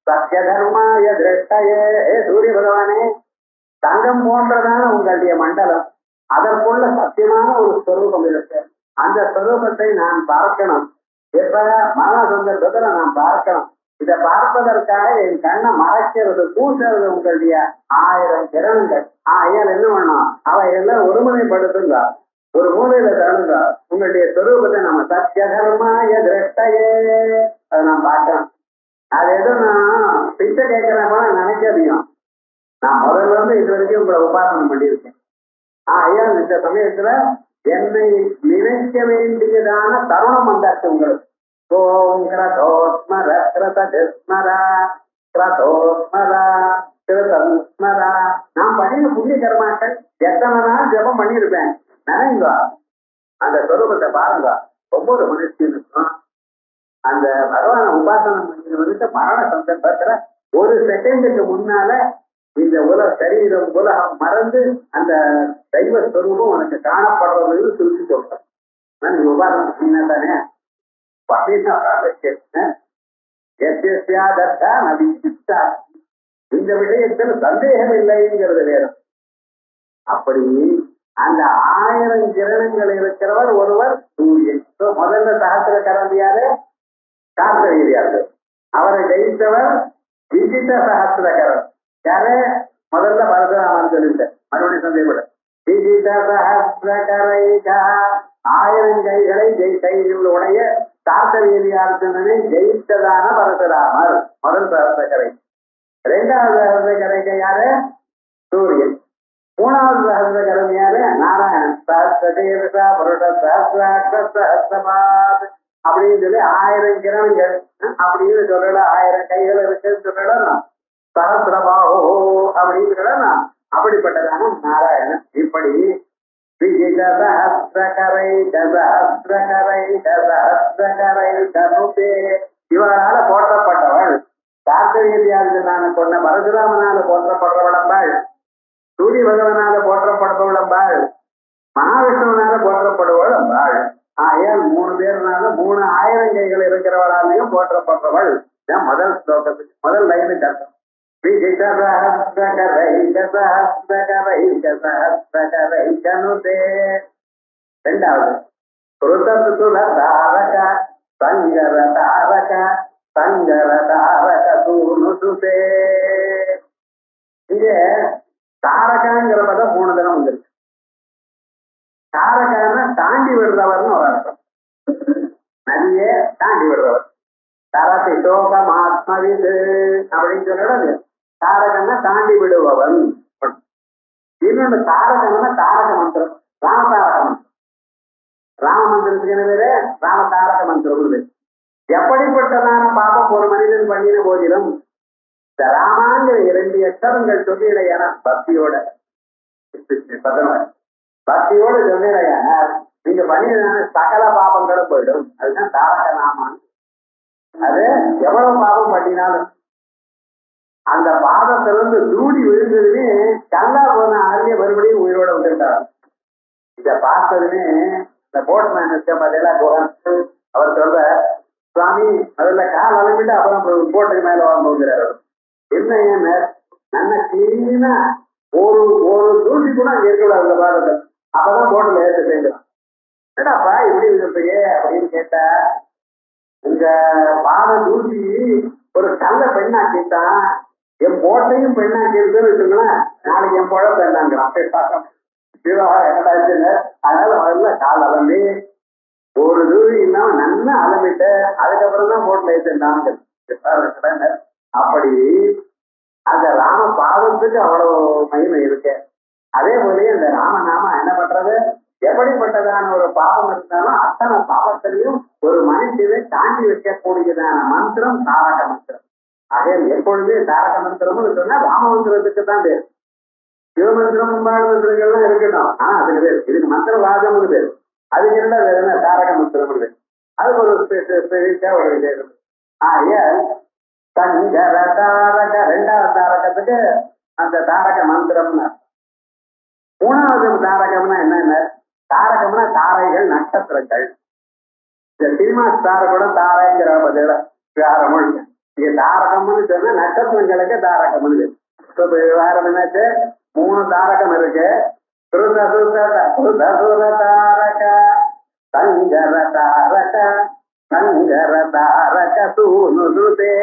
சத்ய தர்மாய திருஷ்டயே. சூரிய பகவானே, தங்கம் போன்றதான உங்களுடைய மண்டலம், அதற்குள்ள சத்தியமான ஒரு ஸ்வரூபம் இருக்கு. அந்த ஸ்வரூபத்தை நான் பார்க்கணும். எப்ப மரண சந்தர்ப்பத்துல நான் பார்க்கணும். இதை பார்ப்பதற்காக என் கண்ணை மறைக்கிறது, பூசுறது உங்களுடைய 1000 கிரணங்கள். ஆகையால் என்ன பண்ணணும்? அவை எல்லாம் ஒருமுனைப்படுத்துங்க, ஒரு மூலையில தருங்க. உங்களுடைய ஸ்வரூபத்தை நம்ம சத்திய தர்மாய திருஷ்டயே அதை நான் பார்க்கணும். அது எதுவும் நான் பிச்சை கேட்கிறேன் போல நினைக்காதீங்க. நான் முதல்ல இருந்து இது வரைக்கும் உங்களை உபாசனம் பண்ணியிருக்கேன். ஐயா, இந்த சமயத்துல என்னை நினைக்க வேண்டியதான தருணம் வந்தாச்சு உங்களுக்கு. ஓம் கிரதோஸ்மர கிருதஸ்மரா கிரதோஸ்மரா கிருதஸ்மரா. நான் பண்ணின புண்ணிய கர்மாக்கள் எத்தனை நாள் ஜபம் பண்ணியிருப்பேன் நினைங்க. அந்த சொரூபத்தை பாருங்க, ஒவ்வொரு மனுஷன் இருக்கும். அந்த பகவான உபாசனம் பண்ணிட்டு மரண சந்தர்ப்பத்துல ஒரு செகண்டுக்கு முன்னால இந்த சரீரம் உலகம் மறந்து அந்த தெய்வ ஸ்வரூபம் உனக்கு காணப்படுறது சுருக்கி சொல்றேன். நீ உபாசனம் பண்ண தானே இந்த விஷயத்தில் சந்தேகம் இல்லைங்கிறது வேறு. அப்படி அந்த 1000 கிரணங்கள் இருக்கிறவர் ஒருவர் சூரியன். முதல்ல சகசிர கரந்தியாரு கார்த்தவீரியாரு. அவரை ஜெயித்தவர் விஜித சகசிரகரன். யாரு? முதல்ல பரசுராமன் சொல்லிட்டு மறுபடியும் சந்தேகப்பட விஜித சகசிரகரைகா. 1000 கைகளை கையில் உடைய கார்த்தவீரியார்ஜுனனை ஜெயித்ததான பரசுராமர் முதல் சகசிரகரை. 2வது சகசிரகரைக்கு யாரு? சூரியன். 3வது சகசிரகரம் யாரு? நாராயணன். சஹஸ்ரதேவசா புருஷ சஹஸ்ராட்சமாத் அப்படின்னு சொல்லி 1000 கிரணங்கள் அப்படின்னு சொல்லலாம். 1000 கைகள் இருக்குன்னு சொல்லலாம். சஹஸ்ரபாஹோ அப்படின்னு சொல்லலாம். அப்படிப்பட்டதான நாராயணன். இப்படி விஜித சஹஸ்ரகரை சஹஸ்ரகரை சஹஸ்ரகரை தனுதே இவரால போற்றப்பட்டவள். கார்த்தவீரியார்ஜுனான கொண்ட பரசுராமனால போற்றப்படுறவளம்பாள். சூரிய பகவானால போற்றப்படுபவளம்பாள். மகாவிஷ்ணுவனால போற்றப்படுவளம்பாள். ஆகையால் 3 பேர்னால 3000 கைகள் இருக்கிறவளாலையும் போற்றப்படுறவள். முதல் ஸ்லோகத்துக்கு முதல் லைனுக்கு அர்த்தம். ரெண்டாவது ருதசுல தாரக சங்கர தாரக சங்கர தாரக தூணுசுதே. இங்க தாரகாங்கிற பதம் 3 தினம் வந்துருக்கு. தாரகான தாண்டி விடுறவர்னு ஒரு அர்த்தம். நதியே தாண்டி விடுறவர். தரத்தை சோகமாத்மவிது அப்படின்னு சொல்றது. தாரகன்னா தாண்டி விடுபவன். இன்னொன்று தாரகம்னா தாரக மந்திரம், ராமதாரக மந்திரம். ராம மந்திரத்துக்கு பேரு ராம தாரக மந்திரம். எப்படிப்பட்டதான பாபம் ஒரு மனிதன் பண்ணின போதிலும் இந்த ராமாங்கிற 2 அக்ஷரங்கள் சொல்லிடையான பக்தியோட பக்தியோடு சொன்னால் நீங்க பண்ணின சகல பாபங்களும் போயிடும். அதுதான் தாரக நாமான். அது எவ்வளவு பாவம் பண்ணினாலும் அந்த பாதத்திலிருந்து தூடி விழுந்ததுமே கல்லா போன ஆரிய மறுபடியும் உயிரோட விட்டுட்டார். இத பார்த்ததுமே இந்த போட்மேன் பார்த்தீங்களா, அவர் சொல்ற, சுவாமி அதுல கால் அளவிட்டு அப்புறம் போட்டுக்கு மேல வாங்குகிறார். என்ன நல்ல கிளீனா ஒரு தூசி கூட அங்க இருக்கக்கூடாது அந்த பாதத்தை. அப்பதான் போட்டுல ஏற்ற செய்யலாம். என்னடாப்பா இப்படி சொல்றீங்க அப்படின்னு கேட்டா, இந்த பாத தூசி ஒரு கல்ல பெண்ணாக்கிட்டான், என் போட்டையும் பெண்ணாக்கிருக்குன்னு வச்சுங்களேன், நாளைக்கு என் போட பெண்ணாங்கிறான். என்னடாச்சுன்னு அதனால முதல்ல கால் அலம்பி ஒரு தூசி இல்லாம நல்லா அலம்பிட்டு அதுக்கப்புறம் தான் போட்டுல ஏற்றிருந்தாங்க. அப்படி அந்த ராம பாதத்துக்கு அவ்வளவு மகிமை இருக்கு. அதே போலயே இந்த ராமநாம என்ன பண்றது, எப்படிப்பட்டதான ஒரு பாவம் இருந்தாலும் அத்தனை பாவத்திலையும் ஒரு மனுஷனை தாண்டி வைக்கக்கூடியதான மந்திரம் தாரக மந்திரம். ஆக எப்பொழுது தாரக மந்திரம்னு சொன்னா ராம மந்திரத்துக்கு தான் பேர். சிவமந்திரம் மும்பாடு மந்திரங்கள்லாம் இருக்கட்டும். ஆனா அதுக்கு பேர் இதுக்கு மந்திர ராஜம்னு பேர். அதுக்கு என்ன வேற என்ன தாரக மந்திரம் பேர். அதுக்கு ஒரு ஒரு விசேஷம். சங்கர தாரக ரெண்டாவது தாரகத்துக்கு அந்த தாரக மந்திரம்னு. மூணாவது தாரகம்னா என்னென்ன? தாரகம்னா தாரைகள், நட்சத்திரங்கள். இந்த சினிமா ஸ்டார் கூட தாரைங்கிற பதில விவகாரம் இங்க தாரகம்னு சொன்னா நட்சத்திரங்களுக்கு தாரகம்னு. இப்ப விவகாரம் என்னாச்சு? 3 தாரகம் இருக்கு. தாரக, சங்கர தாரக, சங்கர தாரக சூனுதே.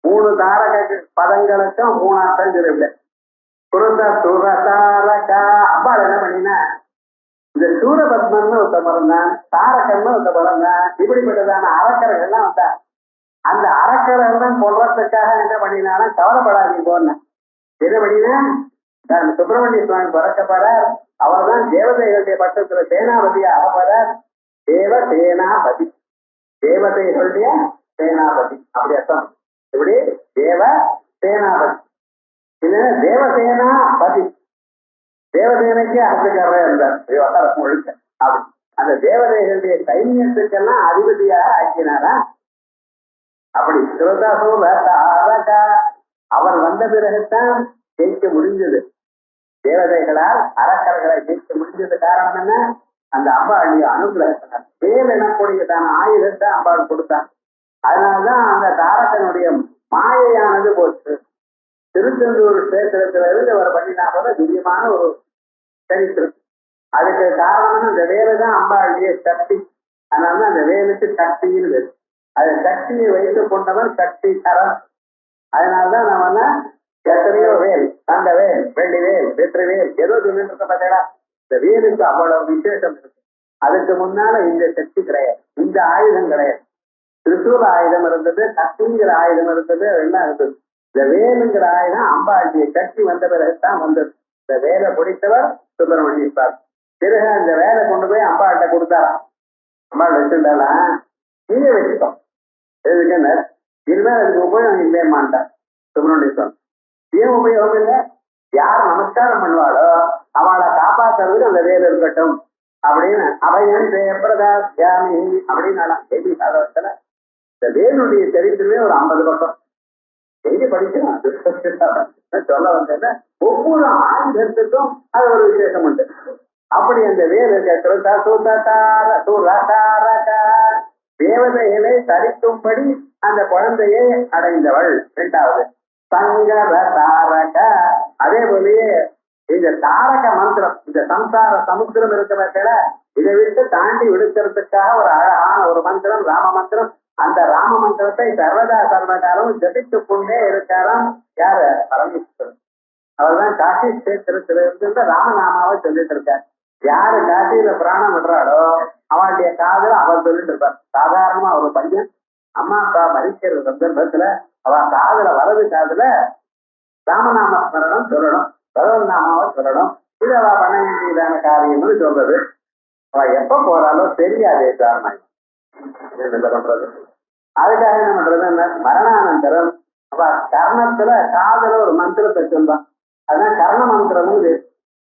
3 தாரக பதங்களுக்கும் 3 அர்த்தம் சொல்லிவிட்டேன். தாரகா அப்பாள் என்ன பண்ணினா, இந்த சூரபத்மன் ஒருத்த பிறந்தான், தாரகம்னு ஒருத்த பிறந்தான். இப்படிப்பட்டதான அரக்கர்கள்லாம் வந்தா. அந்த அரக்கர்கள் கொள்றதுக்காக என்ன பண்ணினாலும் கவலைப்படாதீங்க போன என்ன பண்ணினா, சுப்பிரமணிய சுவாமி பிறக்கப்படுறார். அவர் தான் தேவதைகளுடைய பட்சத்துல சேனாபதியா ஆகப்படுறார். தேவ சேனாபதி, தேவதைகளுடைய சேனாபதி அப்படி அர்த்தம். இப்படி தேவ சேனாபதி, இது தேவசேனா பதி. தேவசேனைக்கு அரசுக்காரராக இருந்தார் முழுக்க. அப்படி அந்த தேவதைகளுடைய சைன்யத்துக்கெல்லாம் அதிபதியாக ஆக்கினாரா. அப்படி அவர் வந்த பிறகுதான் ஜெயிக்க முடிஞ்சது. தேவதைகளால் அரக்கர்களை ஜெயிக்க முடிஞ்சது. காரணம் என்ன? அந்த அம்பாளுடைய அனுகிரகத்தினார். வேல் எனக்கூடியதான ஆயுதத்தை அம்பாள் கொடுத்தார். அதனால்தான் அந்த தாரகனுடைய மாயையானது போச்சு. திருச்செந்தூர் கஷேத்திரத்துல இருந்து அவர் பண்ணினா போல திவ்யமான ஒரு சரித்திரம். அதுக்கு காரணம் இந்த வேலைதான் அம்பாளுடைய சக்தி. அதனால அந்த வேலுக்கு சக்தின்னு பேரு. அந்த சக்தியை வைத்துக் கொண்டவன் சக்தி கரம். அதனால்தான் நம்ம எத்தனையோ வேல், தங்க வேல், வெள்ளி வேல், வெற்றி வேல், ஏதோ சொல்லிட்டு இருக்க பார்த்தா இந்த வேலுக்கு அவ்வளவு விசேஷம் இருக்கு. அதுக்கு முன்னால இந்த சக்தி கிடையாது, இந்த ஆயுதம் கிடையாது. திரிசூல ஆயுதம் இருந்தது, சக்திங்கிற ஆயுதம் இருந்தது, எல்லாம் இருந்தது. இந்த வேலுங்கிற ஆயுதம் அம்பாளுடைய சக்தி வந்த பிறகுதான் வந்தது. இந்த வேலை பிடித்தவர் சுப்பிரமணிய சுவாமி. பிறகு அந்த வேலை கொண்டு போய் அம்பாள்கிட்ட கொடுத்தாராம். அம்பாள் வச்சிருந்தாலாம், நீங்க வச்சுக்கோம், எதுக்கு இனிமேல் அதுக்கு உபயோகம் இல்லையே மாட்டார் சுப்பிரமணிய சுவாமி. ஏன் உபயோகம் இல்லை? யார் நமஸ்காரம் பண்ணுவாளோ அவளை காப்பாற்றுறதுக்கு அந்த வேலை இருக்கட்டும் அப்படின்னு அவையன் பிரதாசியாமி அப்படின்னு செய்தி சாதகத்துல இந்த வேலுடைய சரித்திரமே ஒரு 50 பக்கம் செய்தி படிக்கலாம். சொல்ல வந்தேன்னா ஒவ்வொரு ஆயுதத்துக்கும் அது ஒரு விசேஷம் உண்டு. அப்படி அந்த வேலு தேவதைகளை தரிக்கும்படி அந்த குழந்தையை அடைந்தவள். 2வது சங்கர தாரக. அதே போலயே இந்த தாரக மந்திரம், இந்த சம்சார சமுத்திரம் இருக்கிற இதை விட்டு தாண்டி விடுக்கிறதுக்காக ஒரு அழகான ஒரு மந்திரம் ராம மந்திரம். அந்த ராம மந்திரத்தை சர்வதா சர்வகாலம் ஜபித்துக் கொண்டே இருக்காராம். யாரு? பரமேஸ்வரன். அவர்தான் காசி கஷேத்திரத்திலிருந்து ராமநாமாவை சொல்லிட்டு இருக்கார். யாரு காசியில பிராணம் விடுறாளோ அவளுடைய காதல அவர் சொல்லிட்டு இருப்பார். சாதாரணமா ஒரு பையன் அம்மா அப்பா மரிக்கிற சந்தர்ப்பத்துல அவ காதல வரது காதுல ராமநாம ஸ்மரணம் சொல்லணும், பகவன் நாமாவை சொல்லணும். இது அவ பண்ண வேண்டியதான காரியம்னு சொல்றது. அவ எப்ப போறாலோ தெரியாதே காரணம் பண்றது. அதுக்காக என்ன பண்றது? மரணானந்தரம் அப்ப கர்ணத்துல காதல ஒரு மந்திரத்தை சொல்வான். அதுதான் கர்ண மந்திரமும்.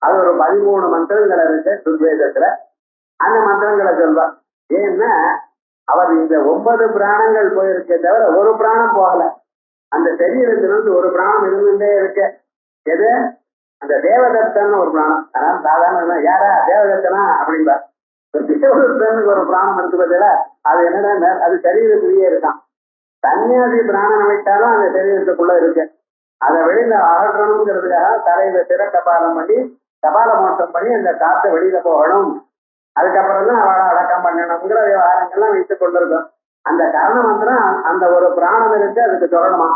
அது ஒரு 13 மந்திரங்கள் இருக்கு ருக்வேதத்துல. அந்த மந்திரங்களை சொல்வான். ஏன்னா அவர் இந்த 9 பிராணங்கள் போயிருக்கே தவிர ஒரு பிராணம் போகல. அந்த சரீரத்திலிருந்து ஒரு பிராணம் இருந்துட்டே இருக்க. எது? அந்த தேவதத்தன் ஒரு பிராணம். அதனால சாதாரண யாரா தேவதத்தனா அப்படின்பா. தேவதத்தனுக்கு ஒரு பிராணம் இருக்கு பார்த்தீங்களா? அது என்னன்னா அது சரீரத்திலேயே இருக்கான். சன்னியாசி பிராணம் அமைத்தாலும் அந்த சரீரத்துக்குள்ள இருக்கு. அதை வெளியில அகற்றணுங்கிறதுக்காக தலையில கபாலம் பண்ணி கபால மோசம் பண்ணி அந்த காற்றை வெளியில போகணும். அதுக்கப்புறம் தான் அவளை அடக்கம் பண்ணணுங்கிற விவகாரங்கள்லாம் வைத்துக் கொண்டிருக்கோம். அந்த கர்ண மந்திரம் அந்த ஒரு பிராணம் இருக்கு, அதுக்கு சொல்லணுமா.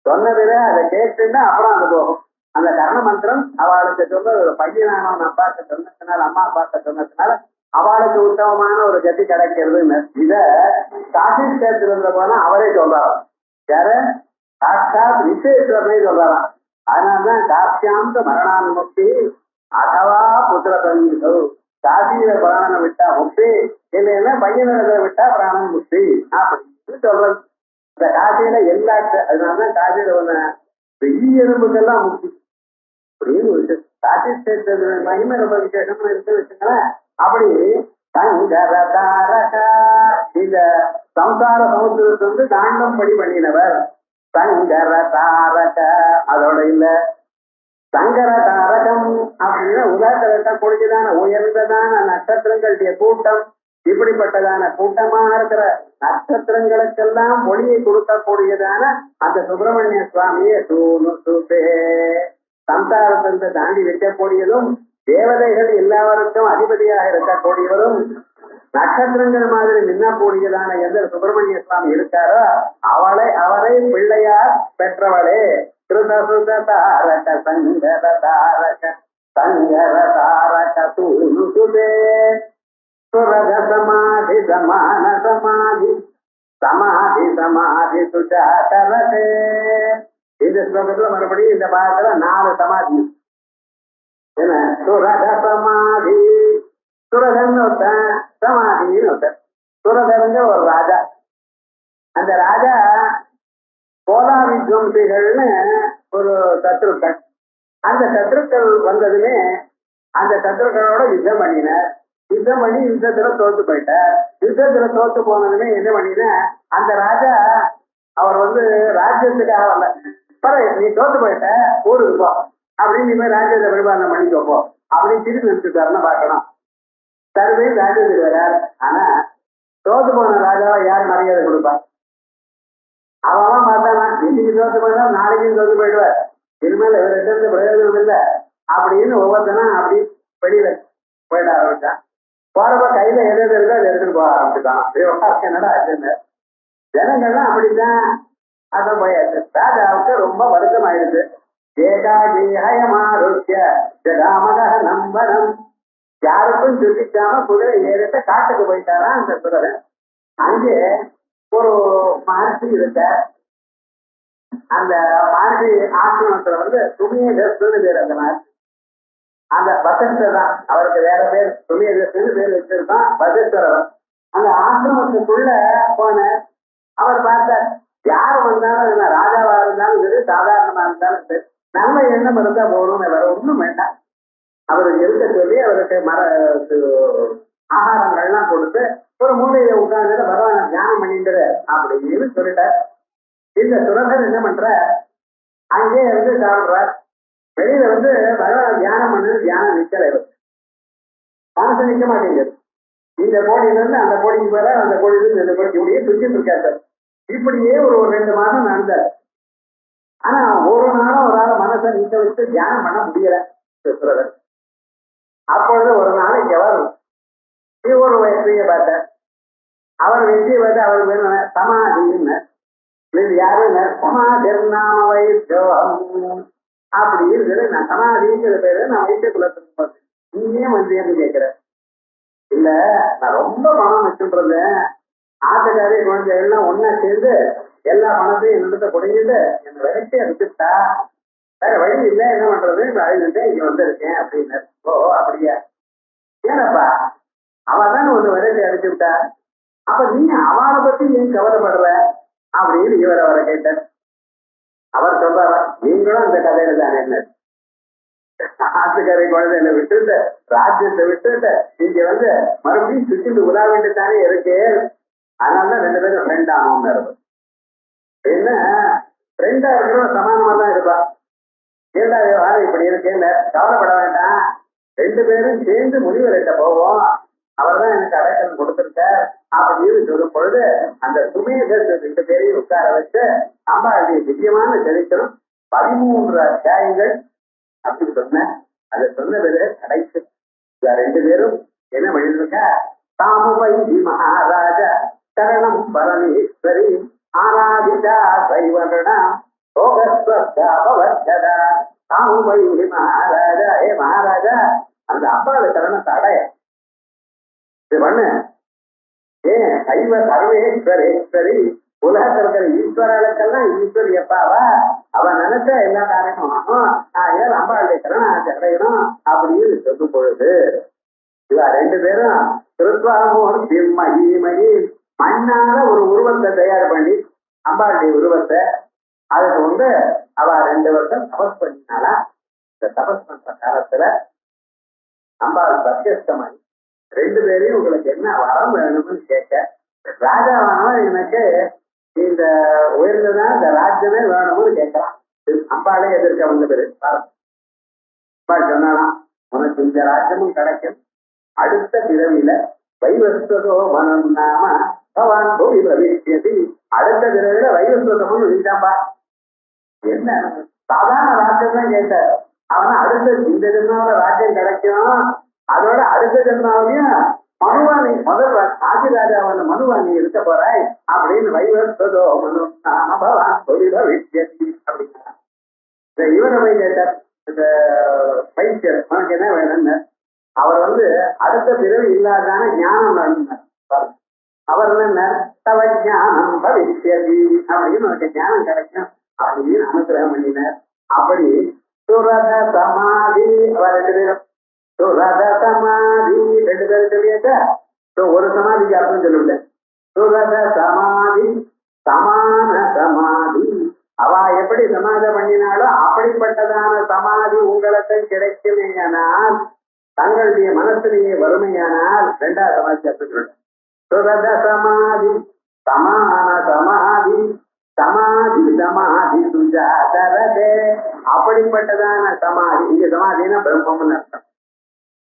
சொன்னதுல அதை கேட்டுன்னா அப்புறம் அது போகும். அந்த கர்ண மந்திரம் அவளுக்கு சொல்ல ஒரு பையனானவன் அப்பாட்ட சொன்னதுனால, அம்மா அப்பாட்ட சொன்னதுனால அவளுக்கு உத்தமமான ஒரு கதி கிடைக்கிறதுன்னு இத காசி கஷேத்திரம் இருந்த போனா அவரே சொல்றாராம். யாரு? சாட்சாத் விசேஸ்வரனே சொல்றாராம். அதனால்தான் காசியாந்த மரணான்முக்தி அதவா புத்திர பங்கீசோ. காசியில பிராணம் விட்டா முக்தி, இல்லைன்னா பையனிடத்துல விட்டா பிராணம் முக்தி அப்படின்னு சொல்றது. இந்த காசியில எல்லா அதனாலதான் காசியில ஒண்ணு ஈ எறும்புக்கெல்லாம் முக்தி. அப்படின்னு ஒரு ராஜேஸ்வர மகிமை ரொம்ப விசேஷமா இருக்கு வச்சுங்களேன். அப்படி சங்கர தாரகா இந்த சம்சார சமுத்திரத்தை வந்து தாண்டம் படி பண்ணினவர் சங்கர தாரக. அதோட இல்ல சங்கர தாரகம் அப்படின்னா உலகத்தில் இருக்கக்கூடியதான உயர்ந்ததான நட்சத்திரங்களுடைய கூட்டம். இப்படிப்பட்டதான கூட்டமா இருக்கிற நட்சத்திரங்களுக்கெல்லாம் ஒளியை கொடுக்கக்கூடியதான அந்த சுப்பிரமணிய சுவாமியை சூனு சுபே சம்சாரத்தை தாண்டி வைக்கக்கூடியதும் தேவதைகள் எல்லாருக்கும் அதிபதியாக இருக்கக்கூடியவரும் நட்சத்திரங்கள் மாதிரி நின்னக்கூடியதான எந்த சுப்பிரமணிய சுவாமி இருக்காரோ அவரை பிள்ளையார் பெற்றவளே. கிருதசுத தாரக சங்கர தாரக சங்கர தாரக சூனு சுபே சுரக சமாதி சமான சமாதி சமாதி சமாதி சுஜாகரதே. இந்த ஸ்லோகத்துல மறுபடியும் இந்த பாகத்துல 4 சமாதி. என்ன சுரக சமாதி, சுரகன்னு ஒருத்தன், சமாதின்னு ஒருத்தன். சுரகருங்க ஒரு ராஜா. அந்த ராஜா கோலா வித்வம்சிகள்னு ஒரு சத்ருக்கள். அந்த சத்ருக்கள் வந்ததுமே அந்த சத்ருக்களோட யுத்தம் பண்ணினார். யுத்தம் பண்ணி யுத்தத்துல தோத்து போயிட்டார். யுத்தத்துல தோத்து போனதுமே என்ன பண்ணின அந்த ராஜா அவர் வந்து ராஜ்யத்துக்காக வரல. நீ தோத்து போயிட்ட ஊருக்கு போ அப்படின்னு நீ போய் ராஜ்யத்தை பரிபாலனை பண்ணிக்கோ போ அப்படின்னு திருப்பி நிறுத்திட்டாருன்னு பார்க்கணும். தருவே ராஜ்யத்துக்கு வரார். ஆனா தோத்து போன ராஜாவை யார் மரியாதை கொடுப்பார்? அவன் பார்த்தானா இன்னைக்கு தோத்து போயிட்டா நாளைக்கும் தோத்து போயிடுவார். இனிமேல் இவர்கிட்ட இருந்து பிரயோஜனம் இல்லை அப்படின்னு ஒவ்வொருத்தனும் அப்படி வெளியில போயிட ஆரம்பிச்சான். போறப்ப கையில எது இருக்கோ அதை எடுத்துட்டு போக ஆரம்பிச்சுட்டான். என்னடா ஆச்சுன்னு ஜனங்கள்லாம் அப்படித்தான். அதான் போயாச்சு. ராஜாவுக்கு ரொம்ப வருத்தம் ஆயிடுச்சு. நம்பனம் யாருக்கும் சுட்டிக்காம குதிரை ஏறிட்ட காட்டுக்கு போயிட்டாரா அந்த குதிரை. அங்கே ஒரு மகர்ஷி இருக்க. அந்த மகர்ஷி ஆசிரமத்துல வந்து சுமியதஸ்ன்னு பேர். அந்த மகர்ஷி அந்த வசிஷ்டர் தான். அவருக்கு வேற பேர் சுமியதஸ்ன்னு பேர் வச்சிருக்கான் வசிஷ்டர். அந்த ஆசிரமத்துக்குள்ள போன அவர் பார்த்தார். யார் வந்தாலும் என்ன ராஜாவா இருந்தாலும் சரி சாதாரணமா இருந்தாலும் சரி நல்ல எண்ணம் இருந்தா போகணும்னு வேற ஒண்ணும் வேண்டாம். அவருக்கு இருக்க சொல்லி அவருக்கு ஆகாரங்கள்லாம் கொடுத்து ஒரு மூலையில உட்கார்ந்து பகவான தியானம் பண்ணிட்டு அப்படின்னு சொல்லிட்டார். இந்த சுரகர் என்ன பண்ற அங்கே வந்து சாப்பிடுறார். வெளியில வந்து பகவான தியானம் பண்ணு தியானம் நிக்கல. மனசு நிக்க மாட்டேங்குது. இந்த கோடியில இருந்து அந்த கோடிக்கு போற அந்த கோடியில இருந்து இந்த கோடிக்கு இப்படியே சுத்திட்டு இருக்காரு. இப்படியே ஒரு 2 மாதம் நடந்தார். ஆனா ஒரு நாளும் ஒரு ஆள் மனசை நிக்க வச்சு தியானம் பண்ண முடியல சுரகர். அப்பொழுது ஒரு நாளைக்கு அவர் ஒரு வெற்றியை பார்த்தார். அவர் வெற்றியை பார்த்து அவருக்கு என்ன சமாதின்னு இது யாரு சமாதிர்நாம வைத்தியோகம் அப்படி இருக்குது. நான் சமாதிங்கிற பேரு நான் வைத்தியகுலத்துக்கு நீயே வந்து கேட்கிற இல்ல நான் ரொம்ப பணம் வச்சுருந்தேன். ஆட்டுக்காரி குழந்தை எல்லாம் ஒன்னா சேர்ந்து எல்லா பணத்தையும் என்னிடத்த குறைஞ்சிட்டு என்னை விரைச்சியா வச்சுட்டா வேற வழி இல்லை என்ன பண்றது அழுதுட்டு இங்க வந்திருக்கேன் அப்படின்னு. ஓ அப்படியா ஏனப்பா அவதான் ஒண்ணு விரைச்சி அடிச்சு விட்டா அப்ப நீ அவளை பத்தி ஏன் கவலைப்படுற அப்படின்னு இவரை அவரை கேட்டார். அவர் சொல்றாரா நீங்களும் அந்த கதையில தானே ஆட்டுக்காரை குழந்தைகளை விட்டுட்டு ராஜ்யத்தை விட்டுட்டு இங்க வந்து மறுபடியும் சுற்றிட்டு உலாவிட்டு தானே இருக்கு. அதனாலதான் 2 பேரும் ஃப்ரெண்ட் ஆனோம்னு இருக்கும். என்ன ஃப்ரெண்டா இருக்கிறவங்க சமானமா தான் இருப்பா. ஏண்டா விவகாரம் இப்படி இருக்கேன்னு கவலைப்பட வேண்டாம். 2 பேரும் சேர்ந்து முனிவர்கிட்ட போவோம். அவர் தான் எனக்கு அடைக்கலம் கொடுத்திருக்கார் அப்படின்னு சொல்லும் பொழுது அந்த சுமேதர் 2 பேரையும் உட்கார வச்சு அம்பாளுடைய திவ்யமான சரித்திரம் 13 அத்தியாயங்கள் அப்படின்னு சொன்னேன். அதை சொன்ன பிறகு கடைசி 2 பேரும் என்ன பண்ணிருக்கா தாமுவை மகாராஜ சரணம் பரமேஸ்வரி ஆராதிதா சைவனா தாமுவை மகாராஜா ஏ மகாராஜா அந்த அம்பாள சரணத்தை அடைய இது பண்ணு. ஏன் சைவ சர்வேஸ்வரேஸ்வரி உலகத்தில் இருக்கிற ஈஸ்வரர்களுக்கெல்லாம் ஈஸ்வரி எப்பாவா அவன் நினைச்சா எல்லா காரியமும் ஆகும். ஏன் அம்பாளுடைய சரணாகி அடையணும் அப்படின்னு சொல்லும் பொழுது இவ 2 பேரும் திருத்வாமூர்த்தி மகிமகி மண்ணால ஒரு உருவத்தை தயார் பண்ணி அம்பாளுடைய உருவத்தை அதுக்கு வந்து அவ 2 வருஷம் தபஸ் பண்ணினாலா. இந்த தபஸ் பண்ற காலத்துல அம்பாள் பிரத்யஸ்தமாயி 2 பேரையும் உங்களுக்கு என்ன வரம் வேணும்னு கேட்க, ராஜாவானவன் எனக்கு இந்த உயர்ந்ததான் இந்த ராஜ்யமே வேணும்னு கேட்கலாம். அம்பாளே எதிர்க்க வந்த பேரு அம்பாள் சொன்னாலாம், உனக்கு இந்த ராஜ்யமும் கிடைக்கும், அடுத்த பிறவில வைவஸ்வதோ மனம் நாம பவான் போய் பவிஷ்யதி, அடுத்த பிறவில வைவஸ்வதமும் நீதாம்பா. என்ன சாதாரண ராஜ்யம் தான் கேட்ட, அவன் அடுத்த இந்த ஜென்மாவோட ராஜ்யம் கிடைக்கும், அதோட அடுத்த ஜென்மாவையும் மனுவாணி முதல் ஆதிராஜாவான மனுவாணி இருக்க போறாய் அப்படின்னு வைவஸ்வதோ மனு நாம பவான் போய் பவிஷ்யதி அப்படின்னா இவரை போய் கேட்டார். இந்த பைத்தியர் உனக்கு என்ன வேணும்னு அவர் அடுத்த பிறகு இல்லாதான ஞானம் வேணும்னார். அவர் என்ன தவ ஞானம் பவிஷ்யதி அப்படின்னு உனக்கு ஞானம் கிடைக்கும் அப்படின்னு அனுகிரகம் பண்ணினார். அப்படி சுரத சமாதி அவர் 2 பேரும் சுரத சமாதி 2 பேரும் சொல்லியாச்சா. ஒரு சமாதிக்கு அர்த்தம் சொல்லிவிட்டேன். சுரத சமாதி சமான சமாதி, அவ எப்படி சமாதி பண்ணினாலும் அப்படிப்பட்டதான சமாதி உங்களுக்கு கிடைக்குமேயானால், தங்களுடைய மனசிலேயே வறுமையானால் 2வது சமாதி சொல்றேன். சுரத சமாதி சமான சமாதி சமாதி சமாதி சுஜாதரதே, அப்படிப்பட்டதான சமாதி. இங்க சமாதினா பிரம்மம்னு அர்த்தம்.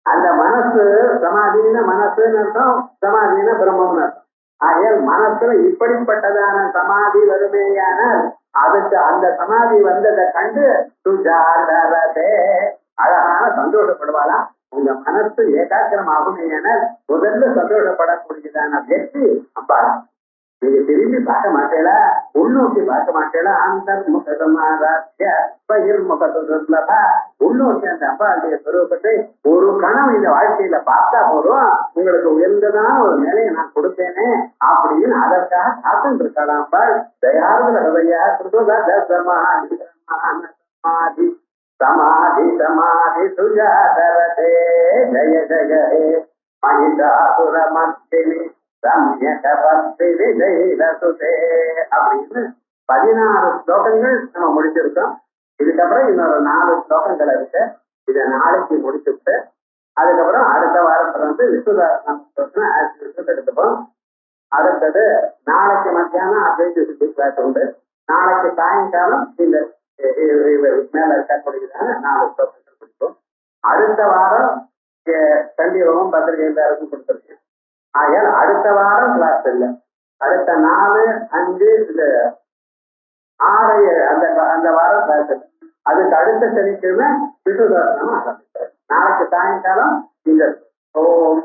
அந்த மனசு சமாதினா மனசுன்னு அர்த்தம், சமாதினா பிரம்மம்னு அர்த்தம். ஆகையால் மனசுல இப்படிப்பட்டதான சமாதி வருமேயானால் அதுக்கு அந்த சமாதி வந்ததை கண்டு சுஜாதரதே அழகான சந்தோஷப்படுவாளாம். உங்க மனசு ஏகாக்கிரம் ஆகுமேயானால் முதல்ல சந்தோஷப்படக்கூடியதான வெற்றி அப்பாடா. நீங்க திரும்பி பார்க்க மாட்டேல, உள்நோக்கி பார்க்க மாட்டேல. அந்த உள்நோக்கி அந்த அம்பாளுடைய சொரூபத்தை ஒரு கணம் இந்த வாழ்க்கையில பார்த்தா போதும், உங்களுக்கு உயர்ந்ததான ஒரு நிலையை நான் கொடுத்தேனே அப்படின்னு அதற்காக காத்துட்டு இருக்கலாம். அம்பாள் தயாரில் ஹதையா சமாதி சமாதி சமாதி சுஜாதரதே ஜய ஜய ஹே மகிஷாசுர மர்த்தினி அப்படின்னு 16 ஸ்லோகங்கள் நம்ம முடிச்சிருக்கோம். இதுக்கப்புறம் இன்னொரு 4 ஸ்லோகங்கள் இருக்கு. இதை நாளைக்கு முடிச்சுட்டு அதுக்கப்புறம் அடுத்த வாரத்துல விஸ்வதாசனம் எடுத்துப்போம். அடுத்தது நாளைக்கு மத்தியானம் அத்வைத சித்தி கிளாஸ் உண்டு. நாளைக்கு சாயங்காலம் இந்த மேல இருக்கக்கூடியதான 4 ஸ்லோகங்கள் முடிப்போம். அடுத்த வாரம் கண்டிப்பாகவும் பத்திரிகை எல்லாருக்கும் கொடுத்துருக்கேன். ஆகையால் அடுத்த வாரம் கிளாஸ் இல்லை. அடுத்த 4, 5, 6 அந்த வாரம் கிளாஸ் இல்லை. அதுக்கு அடுத்த சனிக்கிழமை விசுதாசனம் ஆரம்பித்தார். நாளைக்கு சாயங்காலம் இந்த ஓம் ஓம்